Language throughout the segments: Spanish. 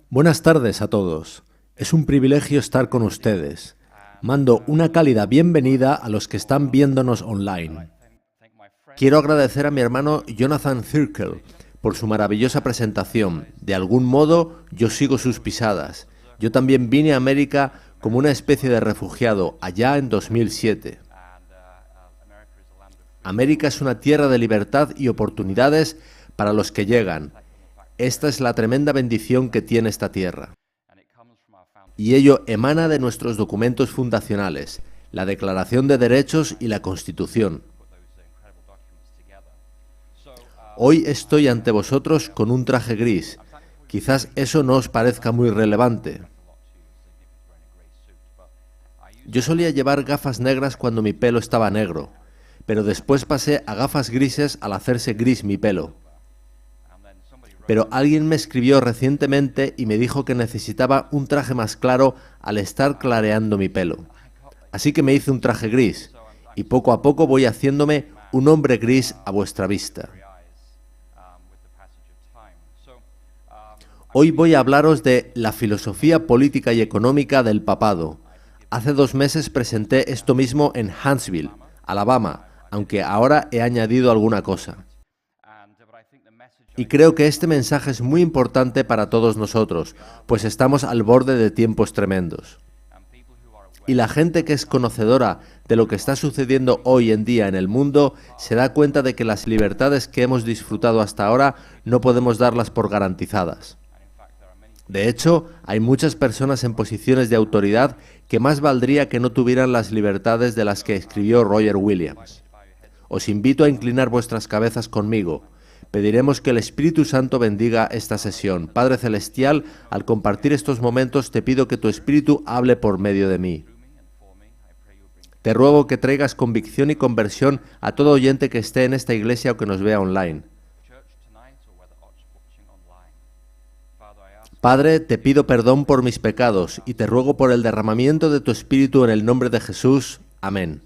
Buenas tardes a todos. Es un privilegio estar con ustedes. Mando una cálida bienvenida a los que están viéndonos online. Quiero agradecer a mi hermano Jonathan Thirkell por su maravillosa presentación. De algún modo, yo sigo sus pisadas. Yo también vine a América como una especie de refugiado allá en 2007. América es una tierra de libertad y oportunidades para los que llegan. Esta es la tremenda bendición que tiene esta tierra. Y ello emana de nuestros documentos fundacionales, la Declaración de Derechos y la Constitución. Hoy estoy ante vosotros con un traje gris. Quizás eso no os parezca muy relevante. Yo solía llevar gafas negras cuando mi pelo estaba negro, pero después pasé a gafas grises al hacerse gris mi pelo. Pero alguien me escribió recientemente y me dijo que necesitaba un traje más claro al estar clareando mi pelo. Así que me hice un traje gris, y poco a poco voy haciéndome un hombre gris a vuestra vista. Hoy voy a hablaros de la filosofía política y económica del papado. Hace 2 meses presenté esto mismo en Huntsville, Alabama, aunque ahora he añadido alguna cosa. Y creo que este mensaje es muy importante para todos nosotros, pues estamos al borde de tiempos tremendos. Y la gente que es conocedora de lo que está sucediendo hoy en día en el mundo se da cuenta de que las libertades que hemos disfrutado hasta ahora no podemos darlas por garantizadas. De hecho, hay muchas personas en posiciones de autoridad que más valdría que no tuvieran las libertades de las que escribió Roger Williams. Os invito a inclinar vuestras cabezas conmigo. Pediremos que el Espíritu Santo bendiga esta sesión. Padre Celestial, al compartir estos momentos te pido que tu Espíritu hable por medio de mí. Te ruego que traigas convicción y conversión a todo oyente que esté en esta iglesia o que nos vea online. Padre, te pido perdón por mis pecados y te ruego por el derramamiento de tu Espíritu en el nombre de Jesús. Amén.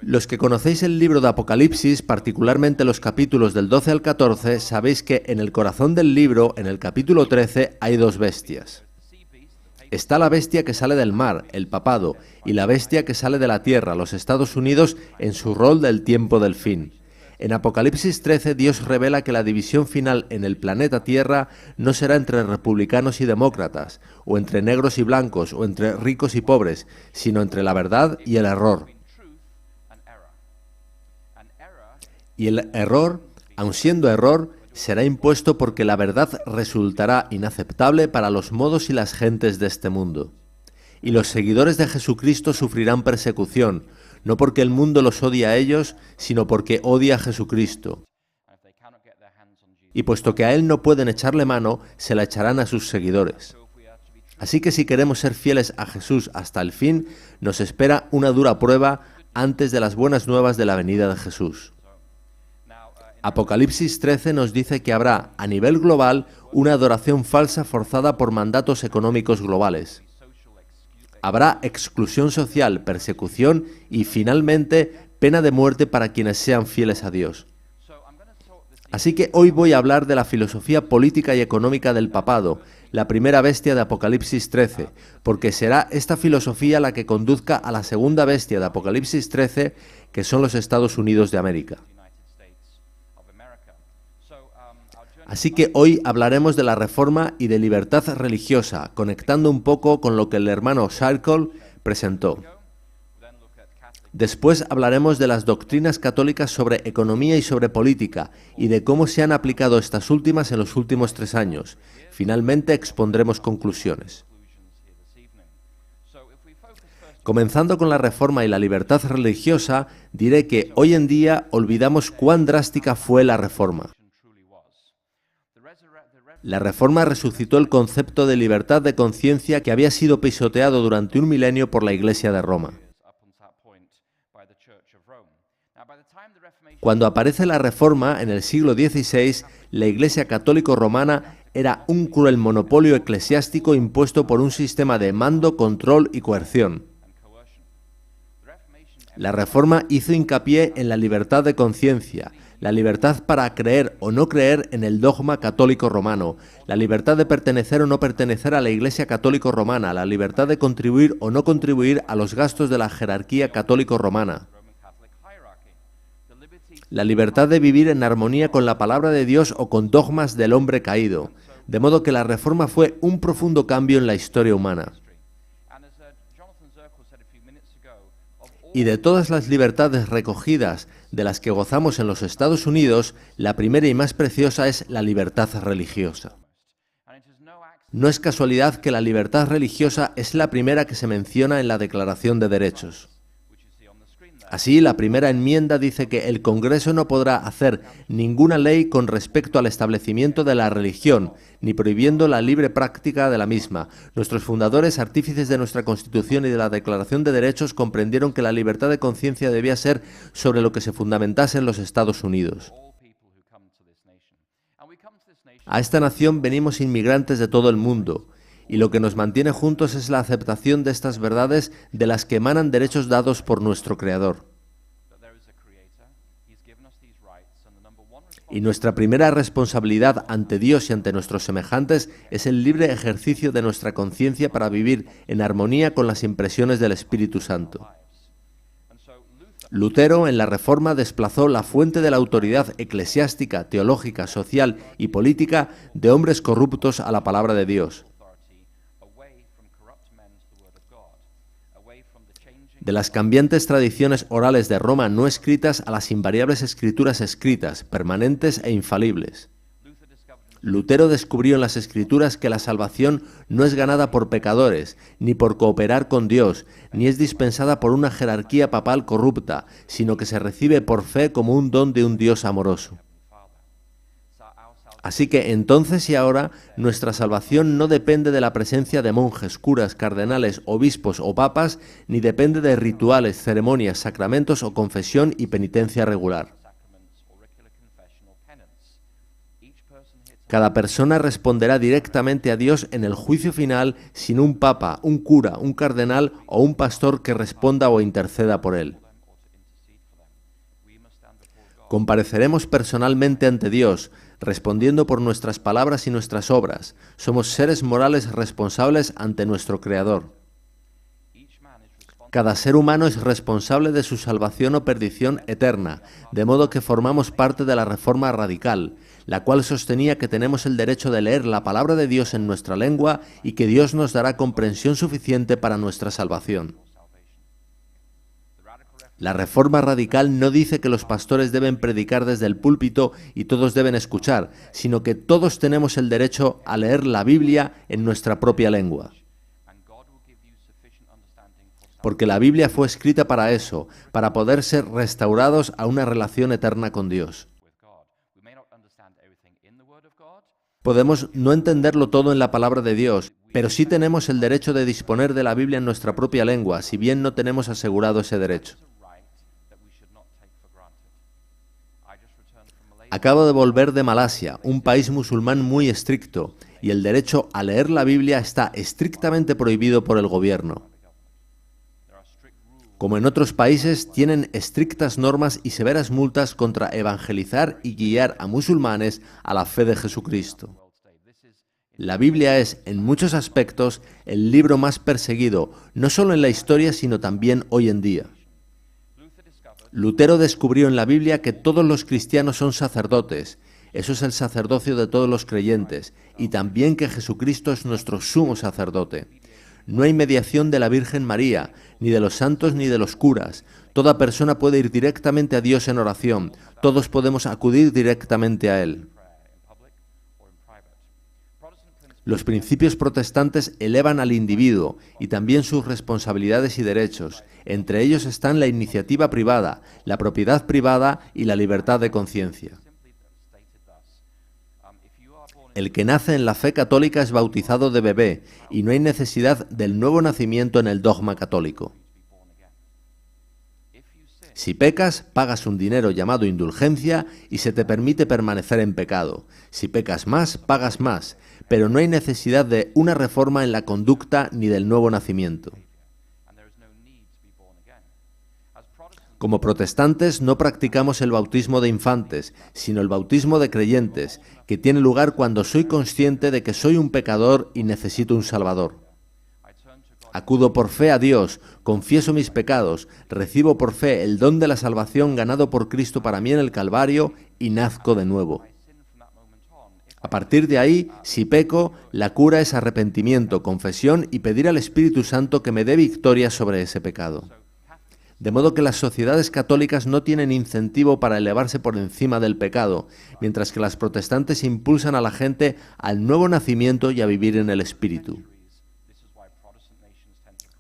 Los que conocéis el libro de Apocalipsis, particularmente los capítulos del 12 al 14, sabéis que en el corazón del libro, en el capítulo 13, hay 2 bestias. Está la bestia que sale del mar, el papado, y la bestia que sale de la tierra, los Estados Unidos, en su rol del tiempo del fin. En Apocalipsis 13, Dios revela que la división final en el planeta Tierra no será entre republicanos y demócratas, o entre negros y blancos, o entre ricos y pobres, sino entre la verdad y el error. Y el error, aun siendo error, será impuesto porque la verdad resultará inaceptable para los modos y las gentes de este mundo. Y los seguidores de Jesucristo sufrirán persecución, no porque el mundo los odie a ellos, sino porque odia a Jesucristo. Y puesto que a Él no pueden echarle mano, se la echarán a sus seguidores. Así que si queremos ser fieles a Jesús hasta el fin, nos espera una dura prueba antes de las buenas nuevas de la venida de Jesús. Apocalipsis 13 nos dice que habrá, a nivel global, una adoración falsa forzada por mandatos económicos globales. Habrá exclusión social, persecución y, finalmente, pena de muerte para quienes sean fieles a Dios. Así que hoy voy a hablar de la filosofía política y económica del papado, la primera bestia de Apocalipsis 13, porque será esta filosofía la que conduzca a la segunda bestia de Apocalipsis 13, que son los Estados Unidos de América. Así que hoy hablaremos de la reforma y de libertad religiosa, conectando un poco con lo que el hermano Thirkell presentó. Después hablaremos de las doctrinas católicas sobre economía y sobre política, y de cómo se han aplicado estas últimas en los últimos 3 años. Finalmente expondremos conclusiones. Comenzando con la reforma y la libertad religiosa, diré que hoy en día olvidamos cuán drástica fue la reforma. La Reforma resucitó el concepto de libertad de conciencia que había sido pisoteado durante un milenio por la Iglesia de Roma. Cuando aparece la Reforma en el siglo XVI, la Iglesia católico romana era un cruel monopolio eclesiástico impuesto por un sistema de mando, control y coerción. La Reforma hizo hincapié en la libertad de conciencia, la libertad para creer o no creer en el dogma católico romano, la libertad de pertenecer o no pertenecer a la Iglesia católico romana, la libertad de contribuir o no contribuir a los gastos de la jerarquía católico romana, la libertad de vivir en armonía con la palabra de Dios o con dogmas del hombre caído, de modo que la Reforma fue un profundo cambio en la historia humana. Y de todas las libertades recogidas de las que gozamos en los Estados Unidos, la primera y más preciosa es la libertad religiosa. No es casualidad que la libertad religiosa es la primera que se menciona en la Declaración de Derechos. Así, la primera enmienda dice que el Congreso no podrá hacer ninguna ley con respecto al establecimiento de la religión, ni prohibiendo la libre práctica de la misma. Nuestros fundadores, artífices de nuestra Constitución y de la Declaración de Derechos, comprendieron que la libertad de conciencia debía ser sobre lo que se fundamentase en los Estados Unidos. A esta nación venimos inmigrantes de todo el mundo, y lo que nos mantiene juntos es la aceptación de estas verdades de las que emanan derechos dados por nuestro Creador. Y nuestra primera responsabilidad ante Dios y ante nuestros semejantes es el libre ejercicio de nuestra conciencia para vivir en armonía con las impresiones del Espíritu Santo. Lutero, en la Reforma, desplazó la fuente de la autoridad eclesiástica, teológica, social y política de hombres corruptos a la palabra de Dios. De las cambiantes tradiciones orales de Roma no escritas a las invariables escrituras escritas, permanentes e infalibles. Lutero descubrió en las Escrituras que la salvación no es ganada por pecadores, ni por cooperar con Dios, ni es dispensada por una jerarquía papal corrupta, sino que se recibe por fe como un don de un Dios amoroso. Así que entonces y ahora nuestra salvación no depende de la presencia de monjes, curas, cardenales, obispos o papas, ni depende de rituales, ceremonias, sacramentos o confesión y penitencia regular. Cada persona responderá directamente a Dios en el juicio final sin un papa, un cura, un cardenal o un pastor que responda o interceda por él. Compareceremos personalmente ante Dios, respondiendo por nuestras palabras y nuestras obras. Somos seres morales responsables ante nuestro Creador. Cada ser humano es responsable de su salvación o perdición eterna, de modo que formamos parte de la Reforma Radical, la cual sostenía que tenemos el derecho de leer la palabra de Dios en nuestra lengua y que Dios nos dará comprensión suficiente para nuestra salvación. La Reforma Radical no dice que los pastores deben predicar desde el púlpito y todos deben escuchar, sino que todos tenemos el derecho a leer la Biblia en nuestra propia lengua. Porque la Biblia fue escrita para eso, para poder ser restaurados a una relación eterna con Dios. Podemos no entenderlo todo en la palabra de Dios, pero sí tenemos el derecho de disponer de la Biblia en nuestra propia lengua, si bien no tenemos asegurado ese derecho. Acabo de volver de Malasia, un país musulmán muy estricto, y el derecho a leer la Biblia está estrictamente prohibido por el gobierno. Como en otros países, tienen estrictas normas y severas multas contra evangelizar y guiar a musulmanes a la fe de Jesucristo. La Biblia es, en muchos aspectos, el libro más perseguido, no solo en la historia, sino también hoy en día. Lutero descubrió en la Biblia que todos los cristianos son sacerdotes. Eso es el sacerdocio de todos los creyentes, y también que Jesucristo es nuestro sumo sacerdote. No hay mediación de la Virgen María, ni de los santos ni de los curas. Toda persona puede ir directamente a Dios en oración. Todos podemos acudir directamente a Él. Los principios protestantes elevan al individuo y también sus responsabilidades y derechos. Entre ellos están la iniciativa privada, la propiedad privada y la libertad de conciencia. El que nace en la fe católica es bautizado de bebé y no hay necesidad del nuevo nacimiento en el dogma católico. Si pecas, pagas un dinero llamado indulgencia y se te permite permanecer en pecado. Si pecas más, pagas más, pero no hay necesidad de una reforma en la conducta ni del nuevo nacimiento. Como protestantes no practicamos el bautismo de infantes, sino el bautismo de creyentes, que tiene lugar cuando soy consciente de que soy un pecador y necesito un Salvador. Acudo por fe a Dios, confieso mis pecados, recibo por fe el don de la salvación ganado por Cristo para mí en el Calvario y nazco de nuevo. A partir de ahí, si peco, la cura es arrepentimiento, confesión y pedir al Espíritu Santo que me dé victoria sobre ese pecado. De modo que las sociedades católicas no tienen incentivo para elevarse por encima del pecado, mientras que las protestantes impulsan a la gente al nuevo nacimiento y a vivir en el Espíritu.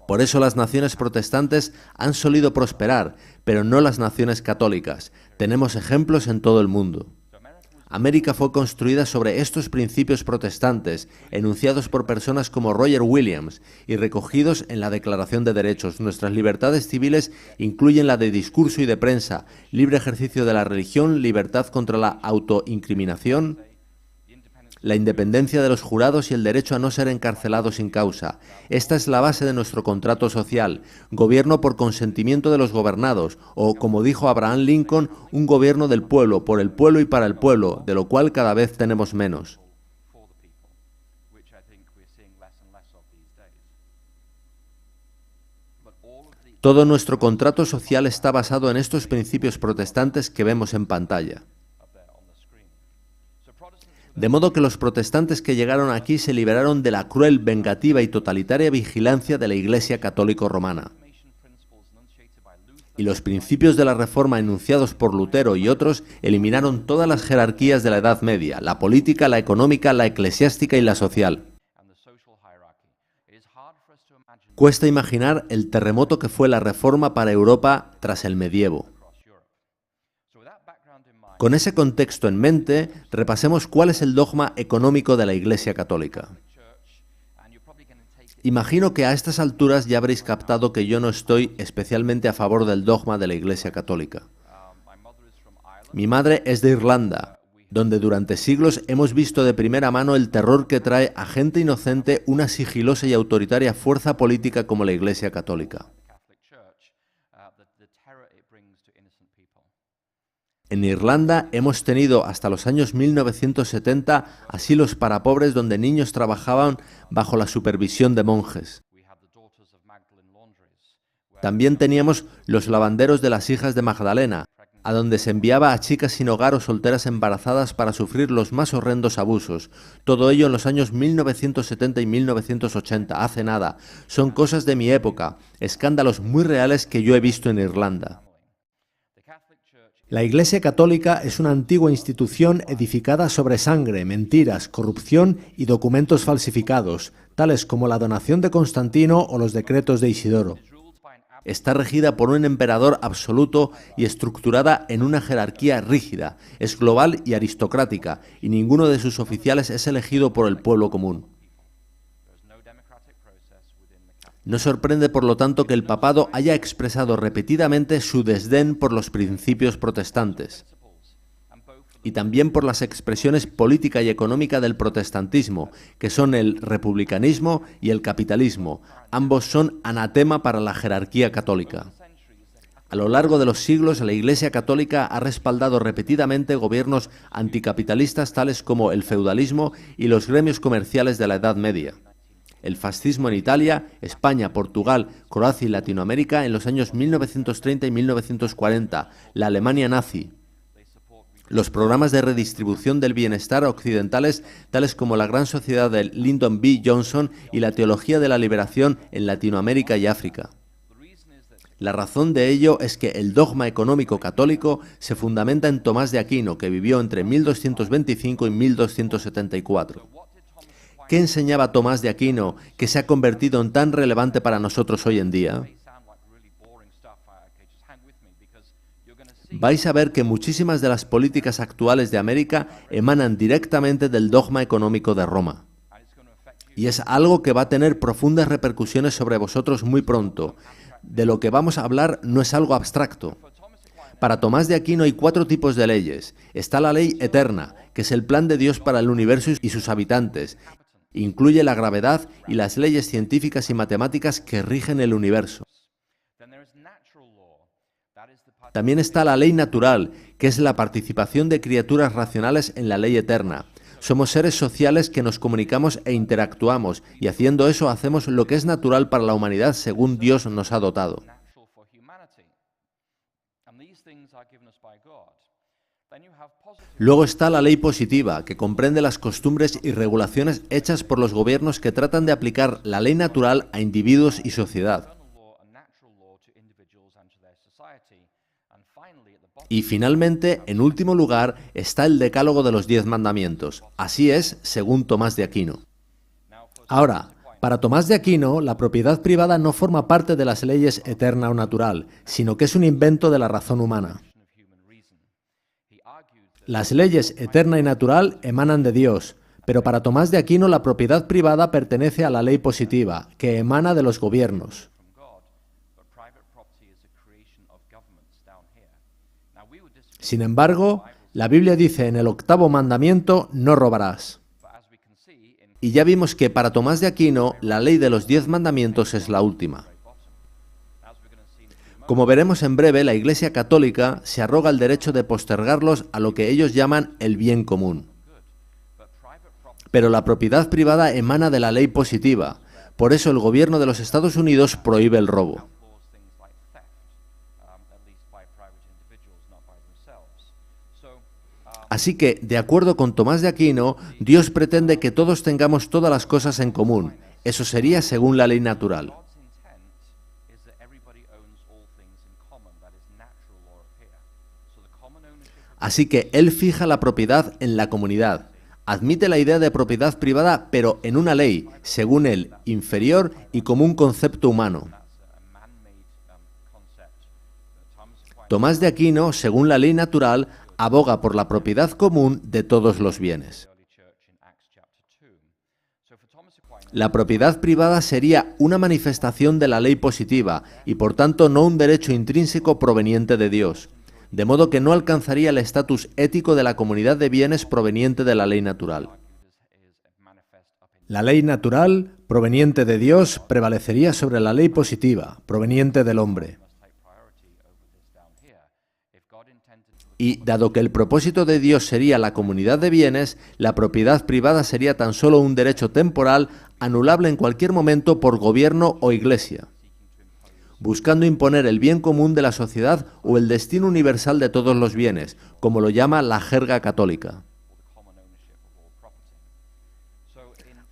Por eso las naciones protestantes han solido prosperar, pero no las naciones católicas. Tenemos ejemplos en todo el mundo. América fue construida sobre estos principios protestantes, enunciados por personas como Roger Williams y recogidos en la Declaración de Derechos. Nuestras libertades civiles incluyen la de discurso y de prensa, libre ejercicio de la religión, libertad contra la autoincriminación, la independencia de los jurados y el derecho a no ser encarcelado sin causa. Esta es la base de nuestro contrato social, gobierno por consentimiento de los gobernados, o, como dijo Abraham Lincoln, un gobierno del pueblo, por el pueblo y para el pueblo, de lo cual cada vez tenemos menos. Todo nuestro contrato social está basado en estos principios protestantes que vemos en pantalla. De modo que los protestantes que llegaron aquí se liberaron de la cruel, vengativa y totalitaria vigilancia de la Iglesia católica romana. Y los principios de la Reforma enunciados por Lutero y otros eliminaron todas las jerarquías de la Edad Media, la política, la económica, la eclesiástica y la social. Cuesta imaginar el terremoto que fue la Reforma para Europa tras el medievo. Con ese contexto en mente, repasemos cuál es el dogma económico de la Iglesia Católica. Imagino que a estas alturas ya habréis captado que yo no estoy especialmente a favor del dogma de la Iglesia Católica. Mi madre es de Irlanda, donde durante siglos hemos visto de primera mano el terror que trae a gente inocente una sigilosa y autoritaria fuerza política como la Iglesia Católica. En Irlanda hemos tenido hasta los años 1970 asilos para pobres donde niños trabajaban bajo la supervisión de monjes. También teníamos los lavanderos de las hijas de Magdalena, a donde se enviaba a chicas sin hogar o solteras embarazadas para sufrir los más horrendos abusos. Todo ello en los años 1970 y 1980, hace nada. Son cosas de mi época, escándalos muy reales que yo he visto en Irlanda. La Iglesia Católica es una antigua institución edificada sobre sangre, mentiras, corrupción y documentos falsificados, tales como la donación de Constantino o los decretos de Isidoro. Está regida por un emperador absoluto y estructurada en una jerarquía rígida, es global y aristocrática, y ninguno de sus oficiales es elegido por el pueblo común. No sorprende, por lo tanto, que el papado haya expresado repetidamente su desdén por los principios protestantes y también por las expresiones política y económica del protestantismo, que son el republicanismo y el capitalismo. Ambos son anatema para la jerarquía católica. A lo largo de los siglos, la Iglesia Católica ha respaldado repetidamente gobiernos anticapitalistas tales como el feudalismo y los gremios comerciales de la Edad Media. El fascismo en Italia, España, Portugal, Croacia y Latinoamérica en los años 1930 y 1940, la Alemania nazi. Los programas de redistribución del bienestar occidentales, tales como la Gran Sociedad de Lyndon B. Johnson y la Teología de la Liberación en Latinoamérica y África. La razón de ello es que el dogma económico católico se fundamenta en Tomás de Aquino, que vivió entre 1225 y 1274. ¿Qué enseñaba Tomás de Aquino que se ha convertido en tan relevante para nosotros hoy en día? Vais a ver que muchísimas de las políticas actuales de América emanan directamente del dogma económico de Roma. Y es algo que va a tener profundas repercusiones sobre vosotros muy pronto. De lo que vamos a hablar no es algo abstracto. Para Tomás de Aquino hay 4 tipos de leyes. Está la ley eterna, que es el plan de Dios para el universo y sus habitantes. Incluye la gravedad y las leyes científicas y matemáticas que rigen el universo. También está la ley natural, que es la participación de criaturas racionales en la ley eterna. Somos seres sociales que nos comunicamos e interactuamos, y haciendo eso hacemos lo que es natural para la humanidad según Dios nos ha dotado. Luego está la ley positiva, que comprende las costumbres y regulaciones hechas por los gobiernos que tratan de aplicar la ley natural a individuos y sociedad. Y finalmente, en último lugar, está el decálogo de los 10 mandamientos. Así es, según Tomás de Aquino. Ahora, para Tomás de Aquino, la propiedad privada no forma parte de las leyes eterna o natural, sino que es un invento de la razón humana. Las leyes eterna y natural emanan de Dios, pero para Tomás de Aquino la propiedad privada pertenece a la ley positiva, que emana de los gobiernos. Sin embargo, la Biblia dice en el 8º mandamiento, no robarás. Y ya vimos que para Tomás de Aquino, la ley de los 10 mandamientos es la última. Como veremos en breve, la Iglesia Católica se arroga el derecho de postergarlos a lo que ellos llaman el bien común. Pero la propiedad privada emana de la ley positiva, por eso el gobierno de los Estados Unidos prohíbe el robo. Así que, de acuerdo con Tomás de Aquino, Dios pretende que todos tengamos todas las cosas en común. Eso sería según la ley natural. Así que Él fija la propiedad en la comunidad. Admite la idea de propiedad privada, pero en una ley, según Él, inferior y como un concepto humano. Tomás de Aquino, según la ley natural, aboga por la propiedad común de todos los bienes. La propiedad privada sería una manifestación de la ley positiva y por tanto no un derecho intrínseco proveniente de Dios, de modo que no alcanzaría el estatus ético de la comunidad de bienes proveniente de la ley natural. La ley natural, proveniente de Dios, prevalecería sobre la ley positiva, proveniente del hombre. Y, dado que el propósito de Dios sería la comunidad de bienes, la propiedad privada sería tan solo un derecho temporal anulable en cualquier momento por gobierno o iglesia, buscando imponer el bien común de la sociedad o el destino universal de todos los bienes, como lo llama la jerga católica.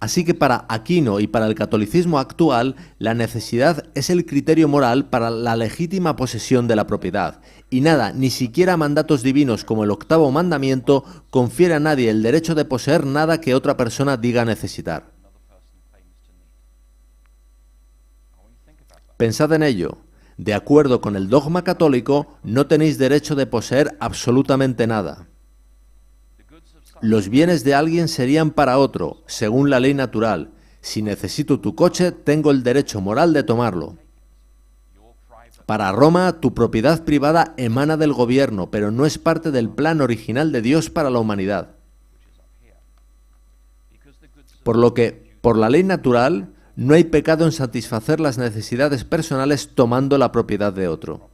Así que para Aquino y para el catolicismo actual, la necesidad es el criterio moral para la legítima posesión de la propiedad, y nada, ni siquiera mandatos divinos como el 8º mandamiento, confiere a nadie el derecho de poseer nada que otra persona diga necesitar. Pensad en ello. De acuerdo con el dogma católico, no tenéis derecho de poseer absolutamente nada. Los bienes de alguien serían para otro, según la ley natural. Si necesito tu coche, tengo el derecho moral de tomarlo. Para Roma, tu propiedad privada emana del gobierno, pero no es parte del plan original de Dios para la humanidad. Por lo que, por la ley natural, no hay pecado en satisfacer las necesidades personales tomando la propiedad de otro.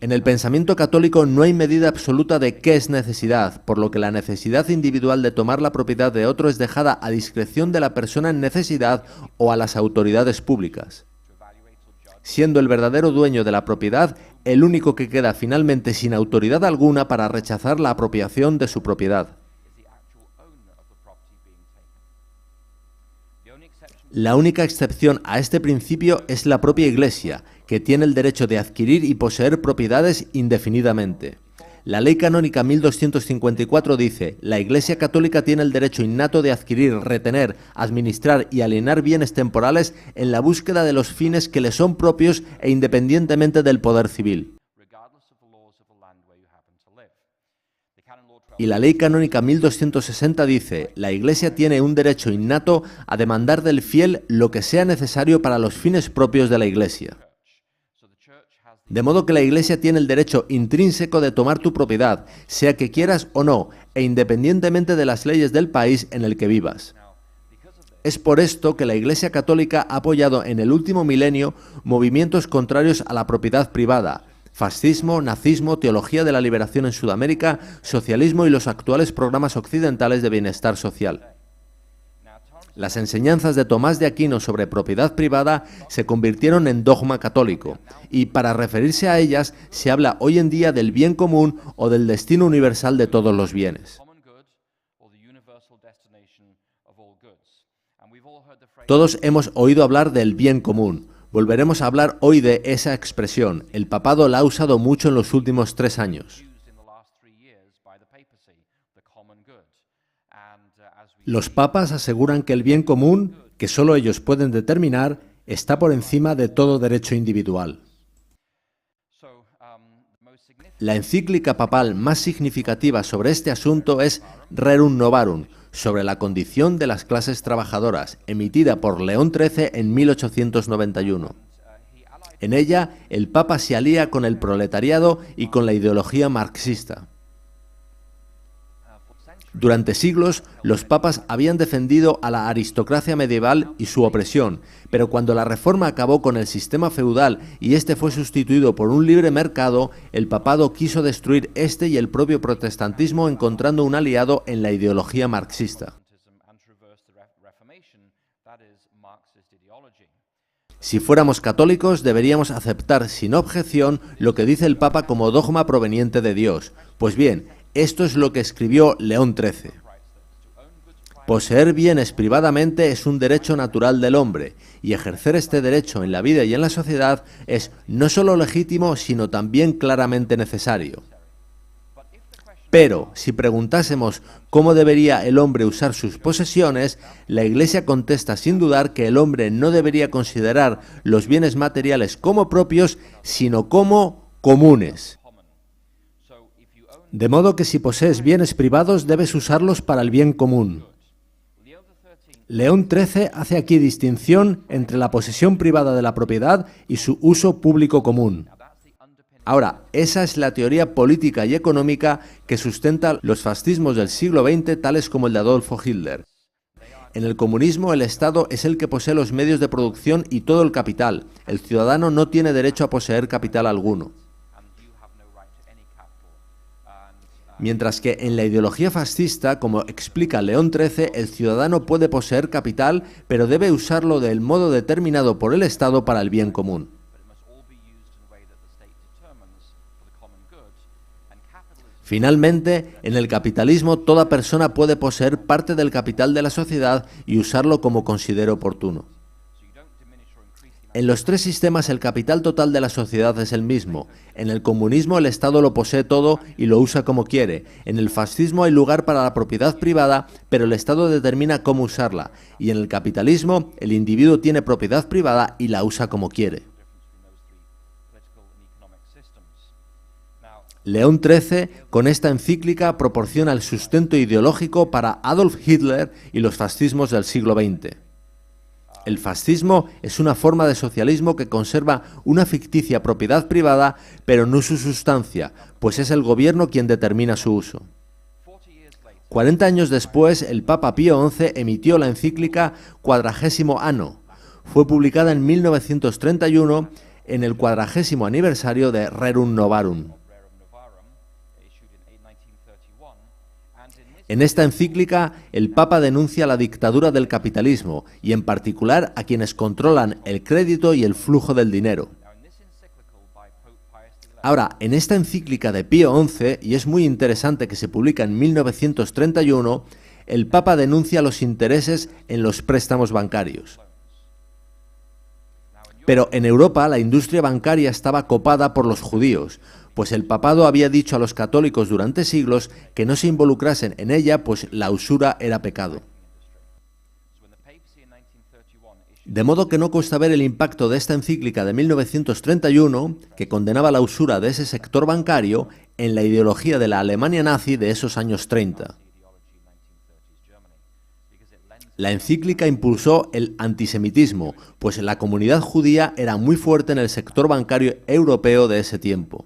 En el pensamiento católico no hay medida absoluta de qué es necesidad, por lo que la necesidad individual de tomar la propiedad de otro es dejada a discreción de la persona en necesidad o a las autoridades públicas. Siendo el verdadero dueño de la propiedad el único que queda finalmente sin autoridad alguna para rechazar la apropiación de su propiedad. La única excepción a este principio es la propia Iglesia, que tiene el derecho de adquirir y poseer propiedades indefinidamente. La Ley Canónica 1254 dice: la Iglesia Católica tiene el derecho innato de adquirir, retener, administrar y alienar bienes temporales en la búsqueda de los fines que le son propios e independientemente del poder civil. Y la Ley Canónica 1260 dice: la Iglesia tiene un derecho innato a demandar del fiel lo que sea necesario para los fines propios de la Iglesia. De modo que la Iglesia tiene el derecho intrínseco de tomar tu propiedad, sea que quieras o no, e independientemente de las leyes del país en el que vivas. Es por esto que la Iglesia Católica ha apoyado en el último milenio movimientos contrarios a la propiedad privada, fascismo, nazismo, teología de la liberación en Sudamérica, socialismo y los actuales programas occidentales de bienestar social. Las enseñanzas de Tomás de Aquino sobre propiedad privada se convirtieron en dogma católico, y para referirse a ellas se habla hoy en día del bien común o del destino universal de todos los bienes. Todos hemos oído hablar del bien común. Volveremos a hablar hoy de esa expresión. El papado la ha usado mucho en los últimos 3 años. Los papas aseguran que el bien común, que solo ellos pueden determinar, está por encima de todo derecho individual. La encíclica papal más significativa sobre este asunto es Rerum Novarum, sobre la condición de las clases trabajadoras, emitida por León XIII en 1891. En ella, el Papa se alía con el proletariado y con la ideología marxista. Durante siglos, los papas habían defendido a la aristocracia medieval y su opresión, pero cuando la reforma acabó con el sistema feudal y este fue sustituido por un libre mercado, el papado quiso destruir este y el propio protestantismo encontrando un aliado en la ideología marxista. Si fuéramos católicos, deberíamos aceptar sin objeción lo que dice el Papa como dogma proveniente de Dios. Pues bien, esto es lo que escribió León XIII. Poseer bienes privadamente es un derecho natural del hombre, y ejercer este derecho en la vida y en la sociedad es no solo legítimo, sino también claramente necesario. Pero, si preguntásemos cómo debería el hombre usar sus posesiones, la Iglesia contesta sin dudar que el hombre no debería considerar los bienes materiales como propios, sino como comunes. De modo que si posees bienes privados, debes usarlos para el bien común. León XIII hace aquí distinción entre la posesión privada de la propiedad y su uso público común. Ahora, esa es la teoría política y económica que sustenta los fascismos del siglo XX, tales como el de Adolfo Hitler. En el comunismo, el Estado es el que posee los medios de producción y todo el capital. El ciudadano no tiene derecho a poseer capital alguno. Mientras que en la ideología fascista, como explica León XIII, el ciudadano puede poseer capital, pero debe usarlo del modo determinado por el Estado para el bien común. Finalmente, en el capitalismo, toda persona puede poseer parte del capital de la sociedad y usarlo como considere oportuno. En los 3 sistemas el capital total de la sociedad es el mismo. En el comunismo el Estado lo posee todo y lo usa como quiere. En el fascismo hay lugar para la propiedad privada, pero el Estado determina cómo usarla. Y en el capitalismo el individuo tiene propiedad privada y la usa como quiere. León XIII, con esta encíclica, proporciona el sustento ideológico para Adolf Hitler y los fascismos del siglo XX. El fascismo es una forma de socialismo que conserva una ficticia propiedad privada, pero no su sustancia, pues es el gobierno quien determina su uso. 40 años después, el Papa Pío XI emitió la encíclica Quadragesimo Anno. Fue publicada en 1931 en el 40º aniversario de Rerum Novarum. En esta encíclica, el Papa denuncia la dictadura del capitalismo y, en particular, a quienes controlan el crédito y el flujo del dinero. Ahora, en esta encíclica de Pío XI, y es muy interesante que se publica en 1931, el Papa denuncia los intereses en los préstamos bancarios. Pero en Europa la industria bancaria estaba copada por los judíos, pues el papado había dicho a los católicos durante siglos que no se involucrasen en ella, pues la usura era pecado. De modo que no cuesta ver el impacto de esta encíclica de 1931, que condenaba la usura de ese sector bancario, en la ideología de la Alemania nazi de esos años 30. La encíclica impulsó el antisemitismo, pues la comunidad judía era muy fuerte en el sector bancario europeo de ese tiempo.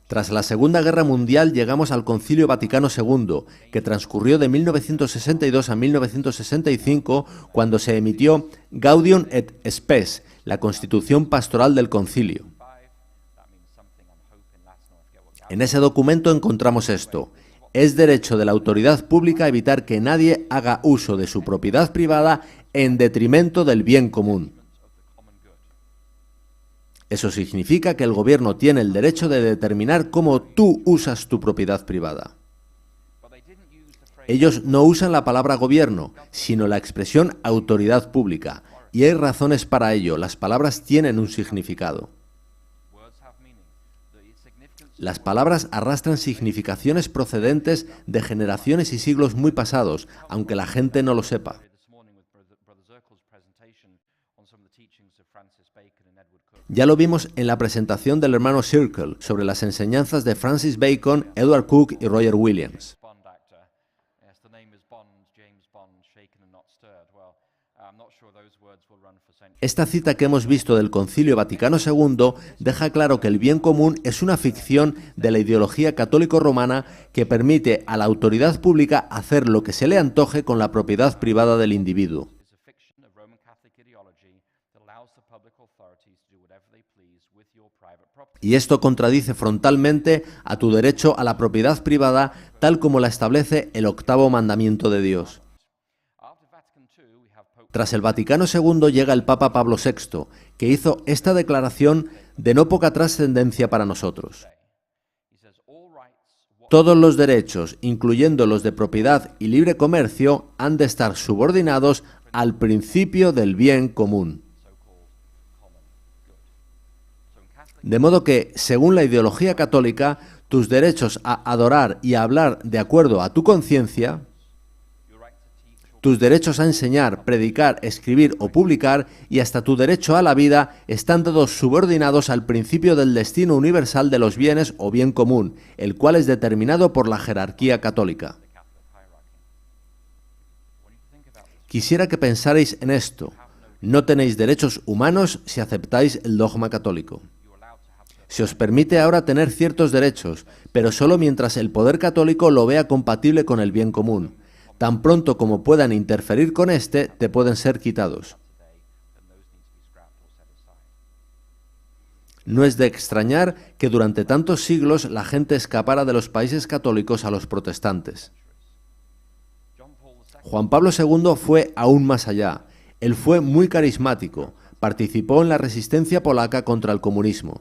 Tras la Segunda Guerra Mundial llegamos al Concilio Vaticano II, que transcurrió de 1962 a 1965, cuando se emitió Gaudium et Spes, la Constitución Pastoral del Concilio. En ese documento encontramos esto: es derecho de la autoridad pública evitar que nadie haga uso de su propiedad privada en detrimento del bien común. Eso significa que el gobierno tiene el derecho de determinar cómo tú usas tu propiedad privada. Ellos no usan la palabra gobierno, sino la expresión autoridad pública, y hay razones para ello. Las palabras tienen un significado. Las palabras arrastran significaciones procedentes de generaciones y siglos muy pasados, aunque la gente no lo sepa. Ya lo vimos en la presentación del hermano Circle sobre las enseñanzas de Francis Bacon, Edward Cook y Roger Williams. Esta cita que hemos visto del Concilio Vaticano II deja claro que el bien común es una ficción de la ideología católico-romana que permite a la autoridad pública hacer lo que se le antoje con la propiedad privada del individuo. Y esto contradice frontalmente a tu derecho a la propiedad privada, tal como la establece el octavo mandamiento de Dios. Tras el Vaticano II llega el Papa Pablo VI, que hizo esta declaración de no poca trascendencia para nosotros. Todos los derechos, incluyendo los de propiedad y libre comercio, han de estar subordinados al principio del bien común. De modo que, según la ideología católica, tus derechos a adorar y a hablar de acuerdo a tu conciencia, tus derechos a enseñar, predicar, escribir o publicar y hasta tu derecho a la vida están todos subordinados al principio del destino universal de los bienes o bien común, el cual es determinado por la jerarquía católica. Quisiera que pensarais en esto. No tenéis derechos humanos si aceptáis el dogma católico. Se os permite ahora tener ciertos derechos, pero solo mientras el poder católico lo vea compatible con el bien común. Tan pronto como puedan interferir con este, te pueden ser quitados. No es de extrañar que durante tantos siglos la gente escapara de los países católicos a los protestantes. Juan Pablo II fue aún más allá. Él fue muy carismático, participó en la resistencia polaca contra el comunismo.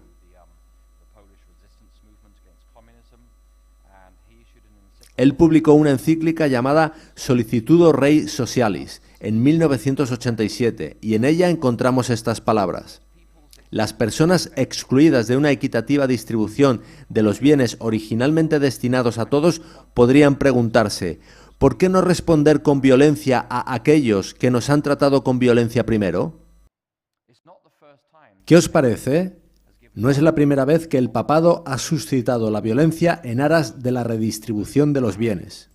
Él publicó una encíclica llamada Solicitudo Rei Socialis en 1987 y en ella encontramos estas palabras: las personas excluidas de una equitativa distribución de los bienes originalmente destinados a todos podrían preguntarse: ¿por qué no responder con violencia a aquellos que nos han tratado con violencia primero? ¿Qué os parece? No es la primera vez que el papado ha suscitado la violencia en aras de la redistribución de los bienes.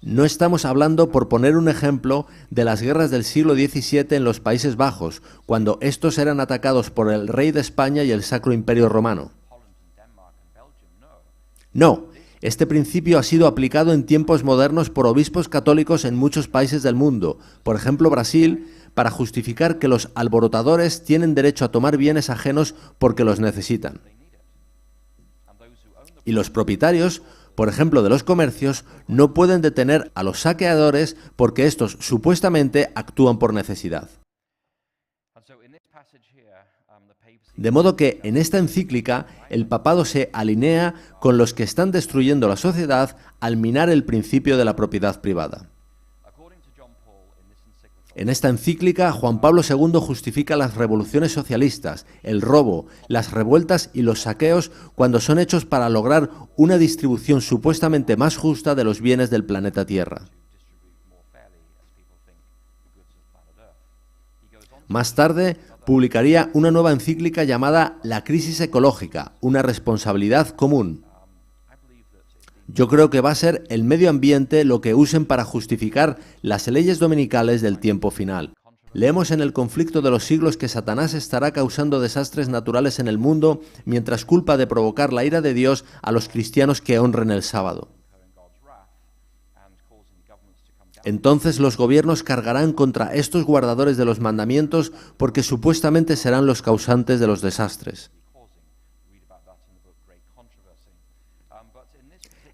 No estamos hablando, por poner un ejemplo, de las guerras del siglo XVII en los Países Bajos, cuando estos eran atacados por el rey de España y el Sacro Imperio Romano. No, este principio ha sido aplicado en tiempos modernos por obispos católicos en muchos países del mundo, por ejemplo Brasil, para justificar que los alborotadores tienen derecho a tomar bienes ajenos porque los necesitan. Y los propietarios, por ejemplo de los comercios, no pueden detener a los saqueadores porque estos supuestamente actúan por necesidad. De modo que en esta encíclica el papado se alinea con los que están destruyendo la sociedad al minar el principio de la propiedad privada. En esta encíclica, Juan Pablo II justifica las revoluciones socialistas, el robo, las revueltas y los saqueos cuando son hechos para lograr una distribución supuestamente más justa de los bienes del planeta Tierra. Más tarde, publicaría una nueva encíclica llamada La crisis ecológica, una responsabilidad común. Yo creo que va a ser el medio ambiente lo que usen para justificar las leyes dominicales del tiempo final. Leemos en el conflicto de los siglos que Satanás estará causando desastres naturales en el mundo mientras culpa de provocar la ira de Dios a los cristianos que honren el sábado. Entonces los gobiernos cargarán contra estos guardadores de los mandamientos porque supuestamente serán los causantes de los desastres.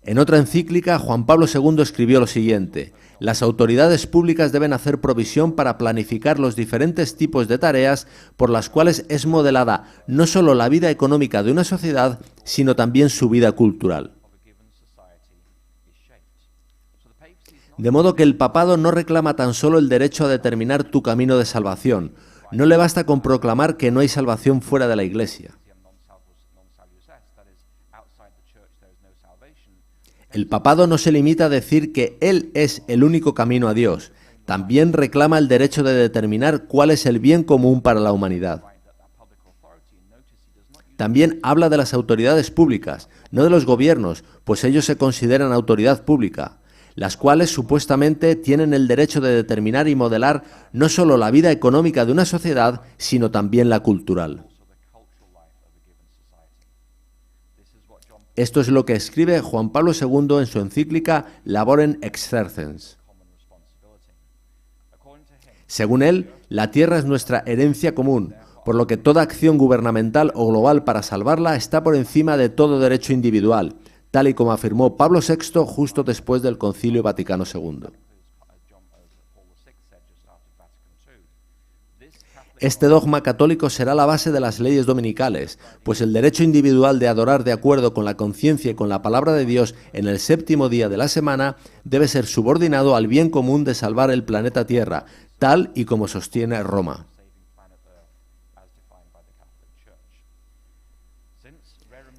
En otra encíclica, Juan Pablo II escribió lo siguiente: las autoridades públicas deben hacer provisión para planificar los diferentes tipos de tareas por las cuales es modelada no solo la vida económica de una sociedad, sino también su vida cultural. De modo que el papado no reclama tan solo el derecho a determinar tu camino de salvación. No le basta con proclamar que no hay salvación fuera de la Iglesia. El papado no se limita a decir que Él es el único camino a Dios. También reclama el derecho de determinar cuál es el bien común para la humanidad. También habla de las autoridades públicas, no de los gobiernos, pues ellos se consideran autoridad pública, las cuales supuestamente tienen el derecho de determinar y modelar no solo la vida económica de una sociedad, sino también la cultural. Esto es lo que escribe Juan Pablo II en su encíclica Laborem Exercens. Según él, la tierra es nuestra herencia común, por lo que toda acción gubernamental o global para salvarla está por encima de todo derecho individual, tal y como afirmó Pablo VI justo después del Concilio Vaticano II. Este dogma católico será la base de las leyes dominicales, pues el derecho individual de adorar de acuerdo con la conciencia y con la palabra de Dios en el séptimo día de la semana debe ser subordinado al bien común de salvar el planeta Tierra, tal y como sostiene Roma.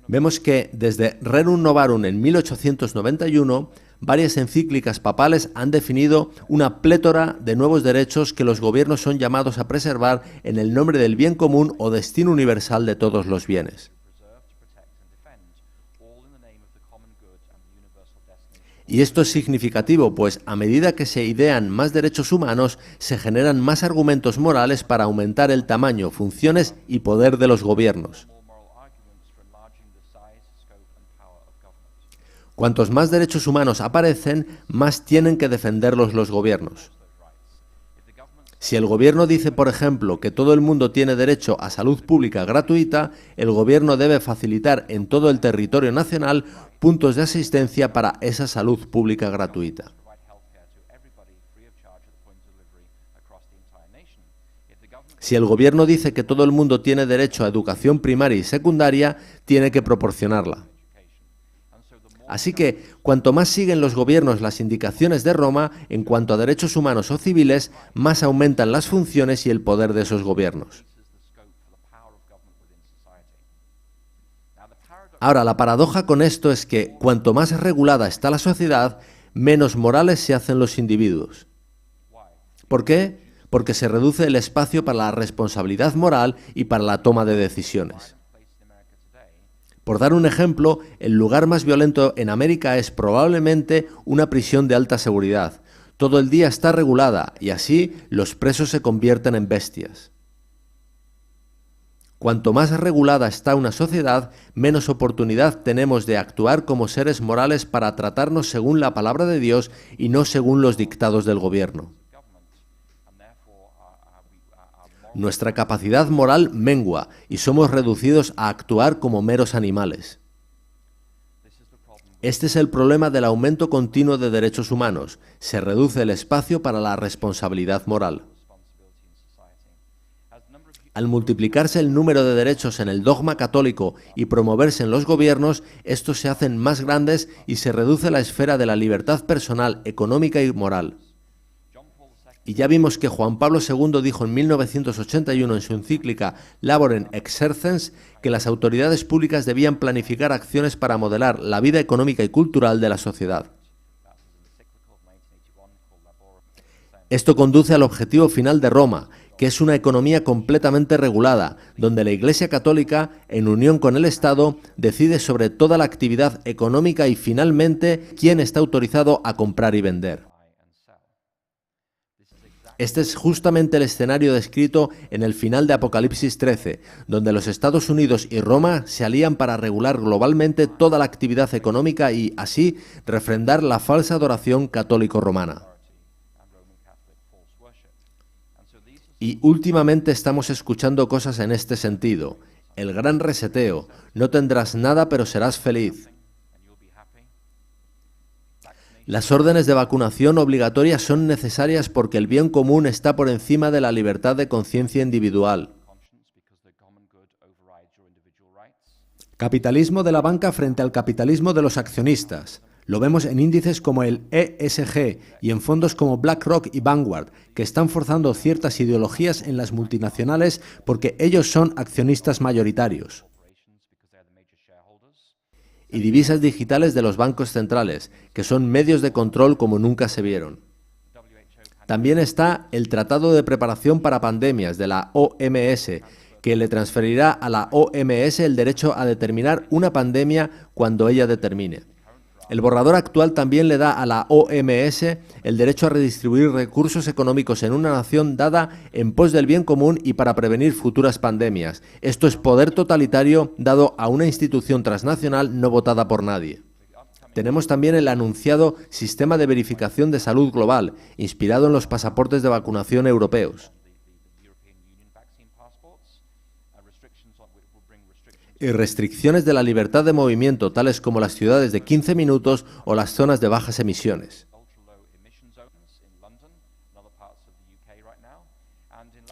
Vemos que desde Rerum Novarum en 1891, varias encíclicas papales han definido una plétora de nuevos derechos que los gobiernos son llamados a preservar en el nombre del bien común o destino universal de todos los bienes. Y esto es significativo, pues a medida que se idean más derechos humanos, se generan más argumentos morales para aumentar el tamaño, funciones y poder de los gobiernos. Cuantos más derechos humanos aparecen, más tienen que defenderlos los gobiernos. Si el gobierno dice, por ejemplo, que todo el mundo tiene derecho a salud pública gratuita, el gobierno debe facilitar en todo el territorio nacional puntos de asistencia para esa salud pública gratuita. Si el gobierno dice que todo el mundo tiene derecho a educación primaria y secundaria, tiene que proporcionarla. Así que, cuanto más siguen los gobiernos las indicaciones de Roma en cuanto a derechos humanos o civiles, más aumentan las funciones y el poder de esos gobiernos. Ahora, la paradoja con esto es que, cuanto más regulada está la sociedad, menos morales se hacen los individuos. ¿Por qué? Porque se reduce el espacio para la responsabilidad moral y para la toma de decisiones. Por dar un ejemplo, el lugar más violento en América es probablemente una prisión de alta seguridad. Todo el día está regulada y así los presos se convierten en bestias. Cuanto más regulada está una sociedad, menos oportunidad tenemos de actuar como seres morales para tratarnos según la palabra de Dios y no según los dictados del gobierno. Nuestra capacidad moral mengua y somos reducidos a actuar como meros animales. Este es el problema del aumento continuo de derechos humanos. Se reduce el espacio para la responsabilidad moral. Al multiplicarse el número de derechos en el dogma católico y promoverse en los gobiernos, estos se hacen más grandes y se reduce la esfera de la libertad personal, económica y moral. Y ya vimos que Juan Pablo II dijo en 1981 en su encíclica Laborem Exercens que las autoridades públicas debían planificar acciones para modelar la vida económica y cultural de la sociedad. Esto conduce al objetivo final de Roma, que es una economía completamente regulada, donde la Iglesia Católica, en unión con el Estado, decide sobre toda la actividad económica y finalmente quién está autorizado a comprar y vender. Este es justamente el escenario descrito en el final de Apocalipsis 13, donde los Estados Unidos y Roma se alían para regular globalmente toda la actividad económica y, así, refrendar la falsa adoración católico-romana. Y últimamente estamos escuchando cosas en este sentido. El gran reseteo. No tendrás nada, pero serás feliz. Las órdenes de vacunación obligatorias son necesarias porque el bien común está por encima de la libertad de conciencia individual. Capitalismo de la banca frente al capitalismo de los accionistas. Lo vemos en índices como el ESG y en fondos como BlackRock y Vanguard, que están forzando ciertas ideologías en las multinacionales porque ellos son accionistas mayoritarios. Y divisas digitales de los bancos centrales, que son medios de control como nunca se vieron. También está el Tratado de Preparación para Pandemias de la OMS, que le transferirá a la OMS el derecho a determinar una pandemia cuando ella determine. El borrador actual también le da a la OMS el derecho a redistribuir recursos económicos en una nación dada en pos del bien común y para prevenir futuras pandemias. Esto es poder totalitario dado a una institución transnacional no votada por nadie. Tenemos también el anunciado Sistema de Verificación de Salud Global, inspirado en los pasaportes de vacunación europeos. Y restricciones de la libertad de movimiento, tales como las ciudades de 15 minutos o las zonas de bajas emisiones.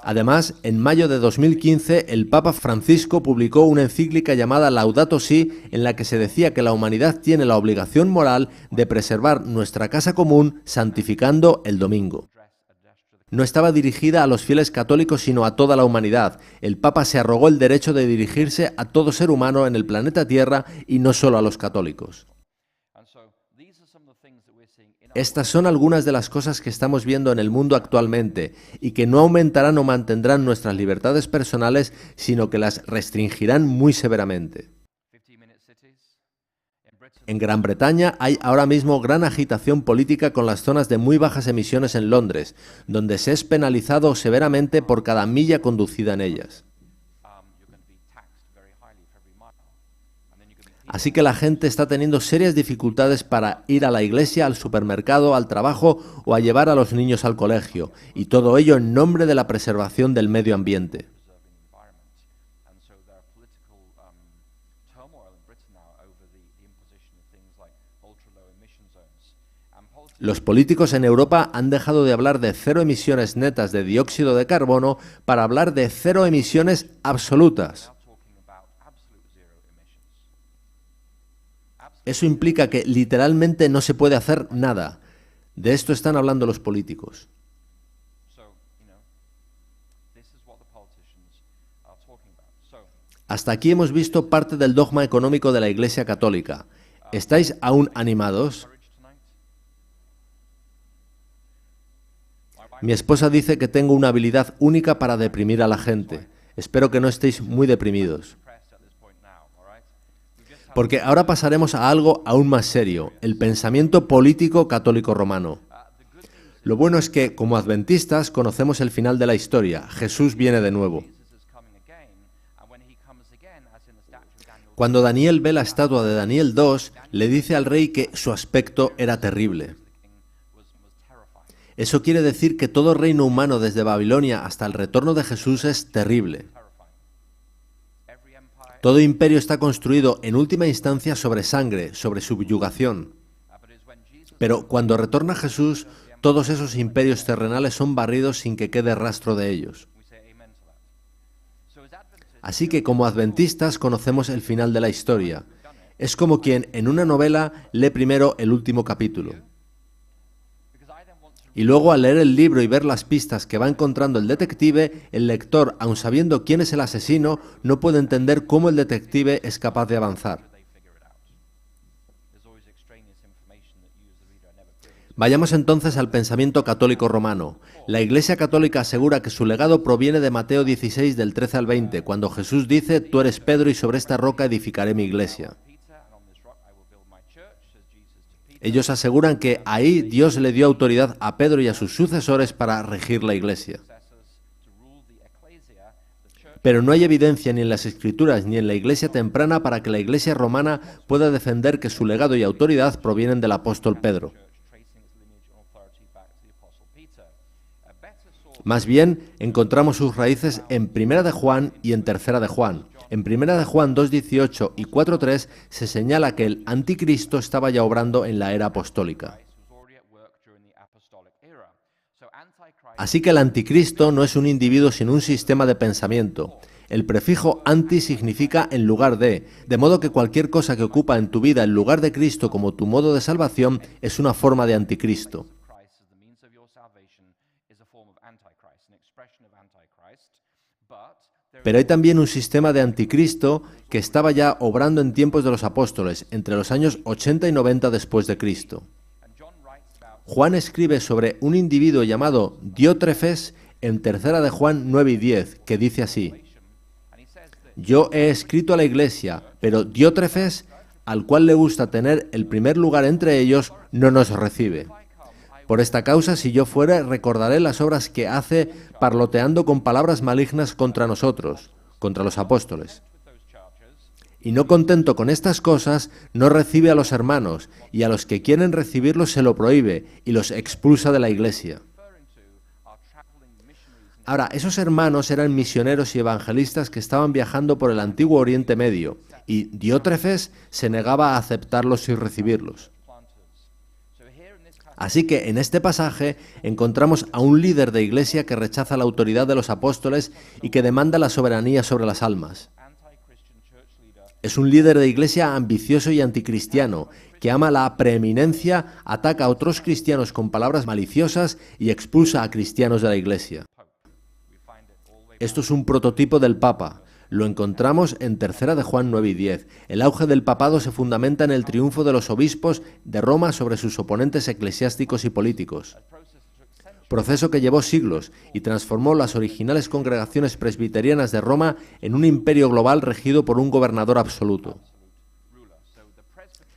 Además, en mayo de 2015, el Papa Francisco publicó una encíclica llamada Laudato Si, en la que se decía que la humanidad tiene la obligación moral de preservar nuestra casa común, santificando el domingo. No estaba dirigida a los fieles católicos, sino a toda la humanidad. El Papa se arrogó el derecho de dirigirse a todo ser humano en el planeta Tierra y no solo a los católicos. Estas son algunas de las cosas que estamos viendo en el mundo actualmente y que no aumentarán o mantendrán nuestras libertades personales, sino que las restringirán muy severamente. En Gran Bretaña hay ahora mismo gran agitación política con las zonas de muy bajas emisiones en Londres, donde se es penalizado severamente por cada milla conducida en ellas. Así que la gente está teniendo serias dificultades para ir a la iglesia, al supermercado, al trabajo o a llevar a los niños al colegio, y todo ello en nombre de la preservación del medio ambiente. Los políticos en Europa han dejado de hablar de cero emisiones netas de dióxido de carbono para hablar de cero emisiones absolutas. Eso implica que literalmente no se puede hacer nada. De esto están hablando los políticos. Hasta aquí hemos visto parte del dogma económico de la Iglesia Católica. ¿Estáis aún animados? Mi esposa dice que tengo una habilidad única para deprimir a la gente. Espero que no estéis muy deprimidos. Porque ahora pasaremos a algo aún más serio, el pensamiento político católico romano. Lo bueno es que, como adventistas, conocemos el final de la historia. Jesús viene de nuevo. Cuando Daniel ve la estatua de Daniel 2, le dice al rey que su aspecto era terrible. Eso quiere decir que todo reino humano desde Babilonia hasta el retorno de Jesús es terrible. Todo imperio está construido en última instancia sobre sangre, sobre subyugación. Pero cuando retorna Jesús, todos esos imperios terrenales son barridos sin que quede rastro de ellos. Así que como adventistas conocemos el final de la historia. Es como quien en una novela lee primero el último capítulo. Y luego al leer el libro y ver las pistas que va encontrando el detective, el lector, aun sabiendo quién es el asesino, no puede entender cómo el detective es capaz de avanzar. Vayamos entonces al pensamiento católico romano. La Iglesia Católica asegura que su legado proviene de Mateo 16, del 13 al 20, cuando Jesús dice: «Tú eres Pedro y sobre esta roca edificaré mi iglesia». Ellos aseguran que ahí Dios le dio autoridad a Pedro y a sus sucesores para regir la Iglesia. Pero no hay evidencia ni en las Escrituras ni en la Iglesia temprana para que la Iglesia romana pueda defender que su legado y autoridad provienen del apóstol Pedro. Más bien, encontramos sus raíces en Primera de Juan y en Tercera de Juan. En Primera de Juan 2:18 y 4:3 se señala que el anticristo estaba ya obrando en la era apostólica. Así que el anticristo no es un individuo sin un sistema de pensamiento. El prefijo anti significa en lugar de modo que cualquier cosa que ocupa en tu vida el lugar de Cristo como tu modo de salvación es una forma de anticristo. Pero hay también un sistema de anticristo que estaba ya obrando en tiempos de los apóstoles, entre los años 80 y 90 después de Cristo. Juan escribe sobre un individuo llamado Diótrefes en Tercera de Juan 9 y 10, que dice así: Yo he escrito a la iglesia, pero Diótrefes, al cual le gusta tener el primer lugar entre ellos, no nos recibe. Por esta causa, si yo fuere, recordaré las obras que hace parloteando con palabras malignas contra nosotros, contra los apóstoles. Y no contento con estas cosas, no recibe a los hermanos, y a los que quieren recibirlos se lo prohíbe, y los expulsa de la iglesia. Ahora, esos hermanos eran misioneros y evangelistas que estaban viajando por el antiguo Oriente Medio, y Diótrefes se negaba a aceptarlos y recibirlos. Así que en este pasaje encontramos a un líder de iglesia que rechaza la autoridad de los apóstoles y que demanda la soberanía sobre las almas. Es un líder de iglesia ambicioso y anticristiano, que ama la preeminencia, ataca a otros cristianos con palabras maliciosas y expulsa a cristianos de la iglesia. Esto es un prototipo del Papa. Lo encontramos en Tercera de Juan 9 y 10. El auge del papado se fundamenta en el triunfo de los obispos de Roma sobre sus oponentes eclesiásticos y políticos. Proceso que llevó siglos y transformó las originales congregaciones presbiterianas de Roma en un imperio global regido por un gobernador absoluto.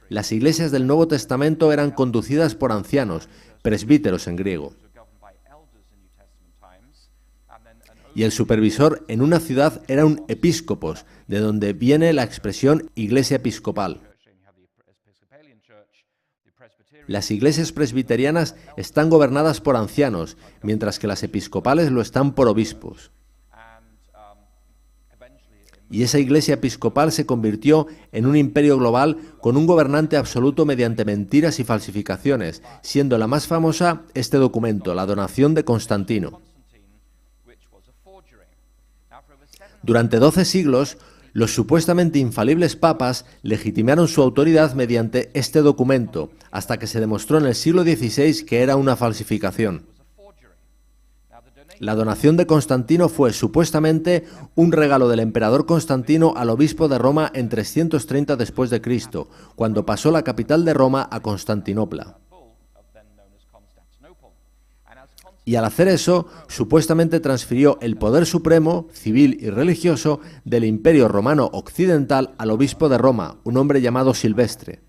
Las iglesias del Nuevo Testamento eran conducidas por ancianos, presbíteros en griego. Y el supervisor en una ciudad era un episcopos, de donde viene la expresión iglesia episcopal. Las iglesias presbiterianas están gobernadas por ancianos, mientras que las episcopales lo están por obispos. Y esa iglesia episcopal se convirtió en un imperio global con un gobernante absoluto mediante mentiras y falsificaciones, siendo la más famosa este documento, la donación de Constantino. Durante 12 siglos, los supuestamente infalibles papas legitimaron su autoridad mediante este documento, hasta que se demostró en el siglo XVI que era una falsificación. La donación de Constantino fue supuestamente un regalo del emperador Constantino al obispo de Roma en 330 después de Cristo, cuando pasó la capital de Roma a Constantinopla. Y al hacer eso, supuestamente transfirió el poder supremo, civil y religioso del Imperio Romano Occidental al obispo de Roma, un hombre llamado Silvestre,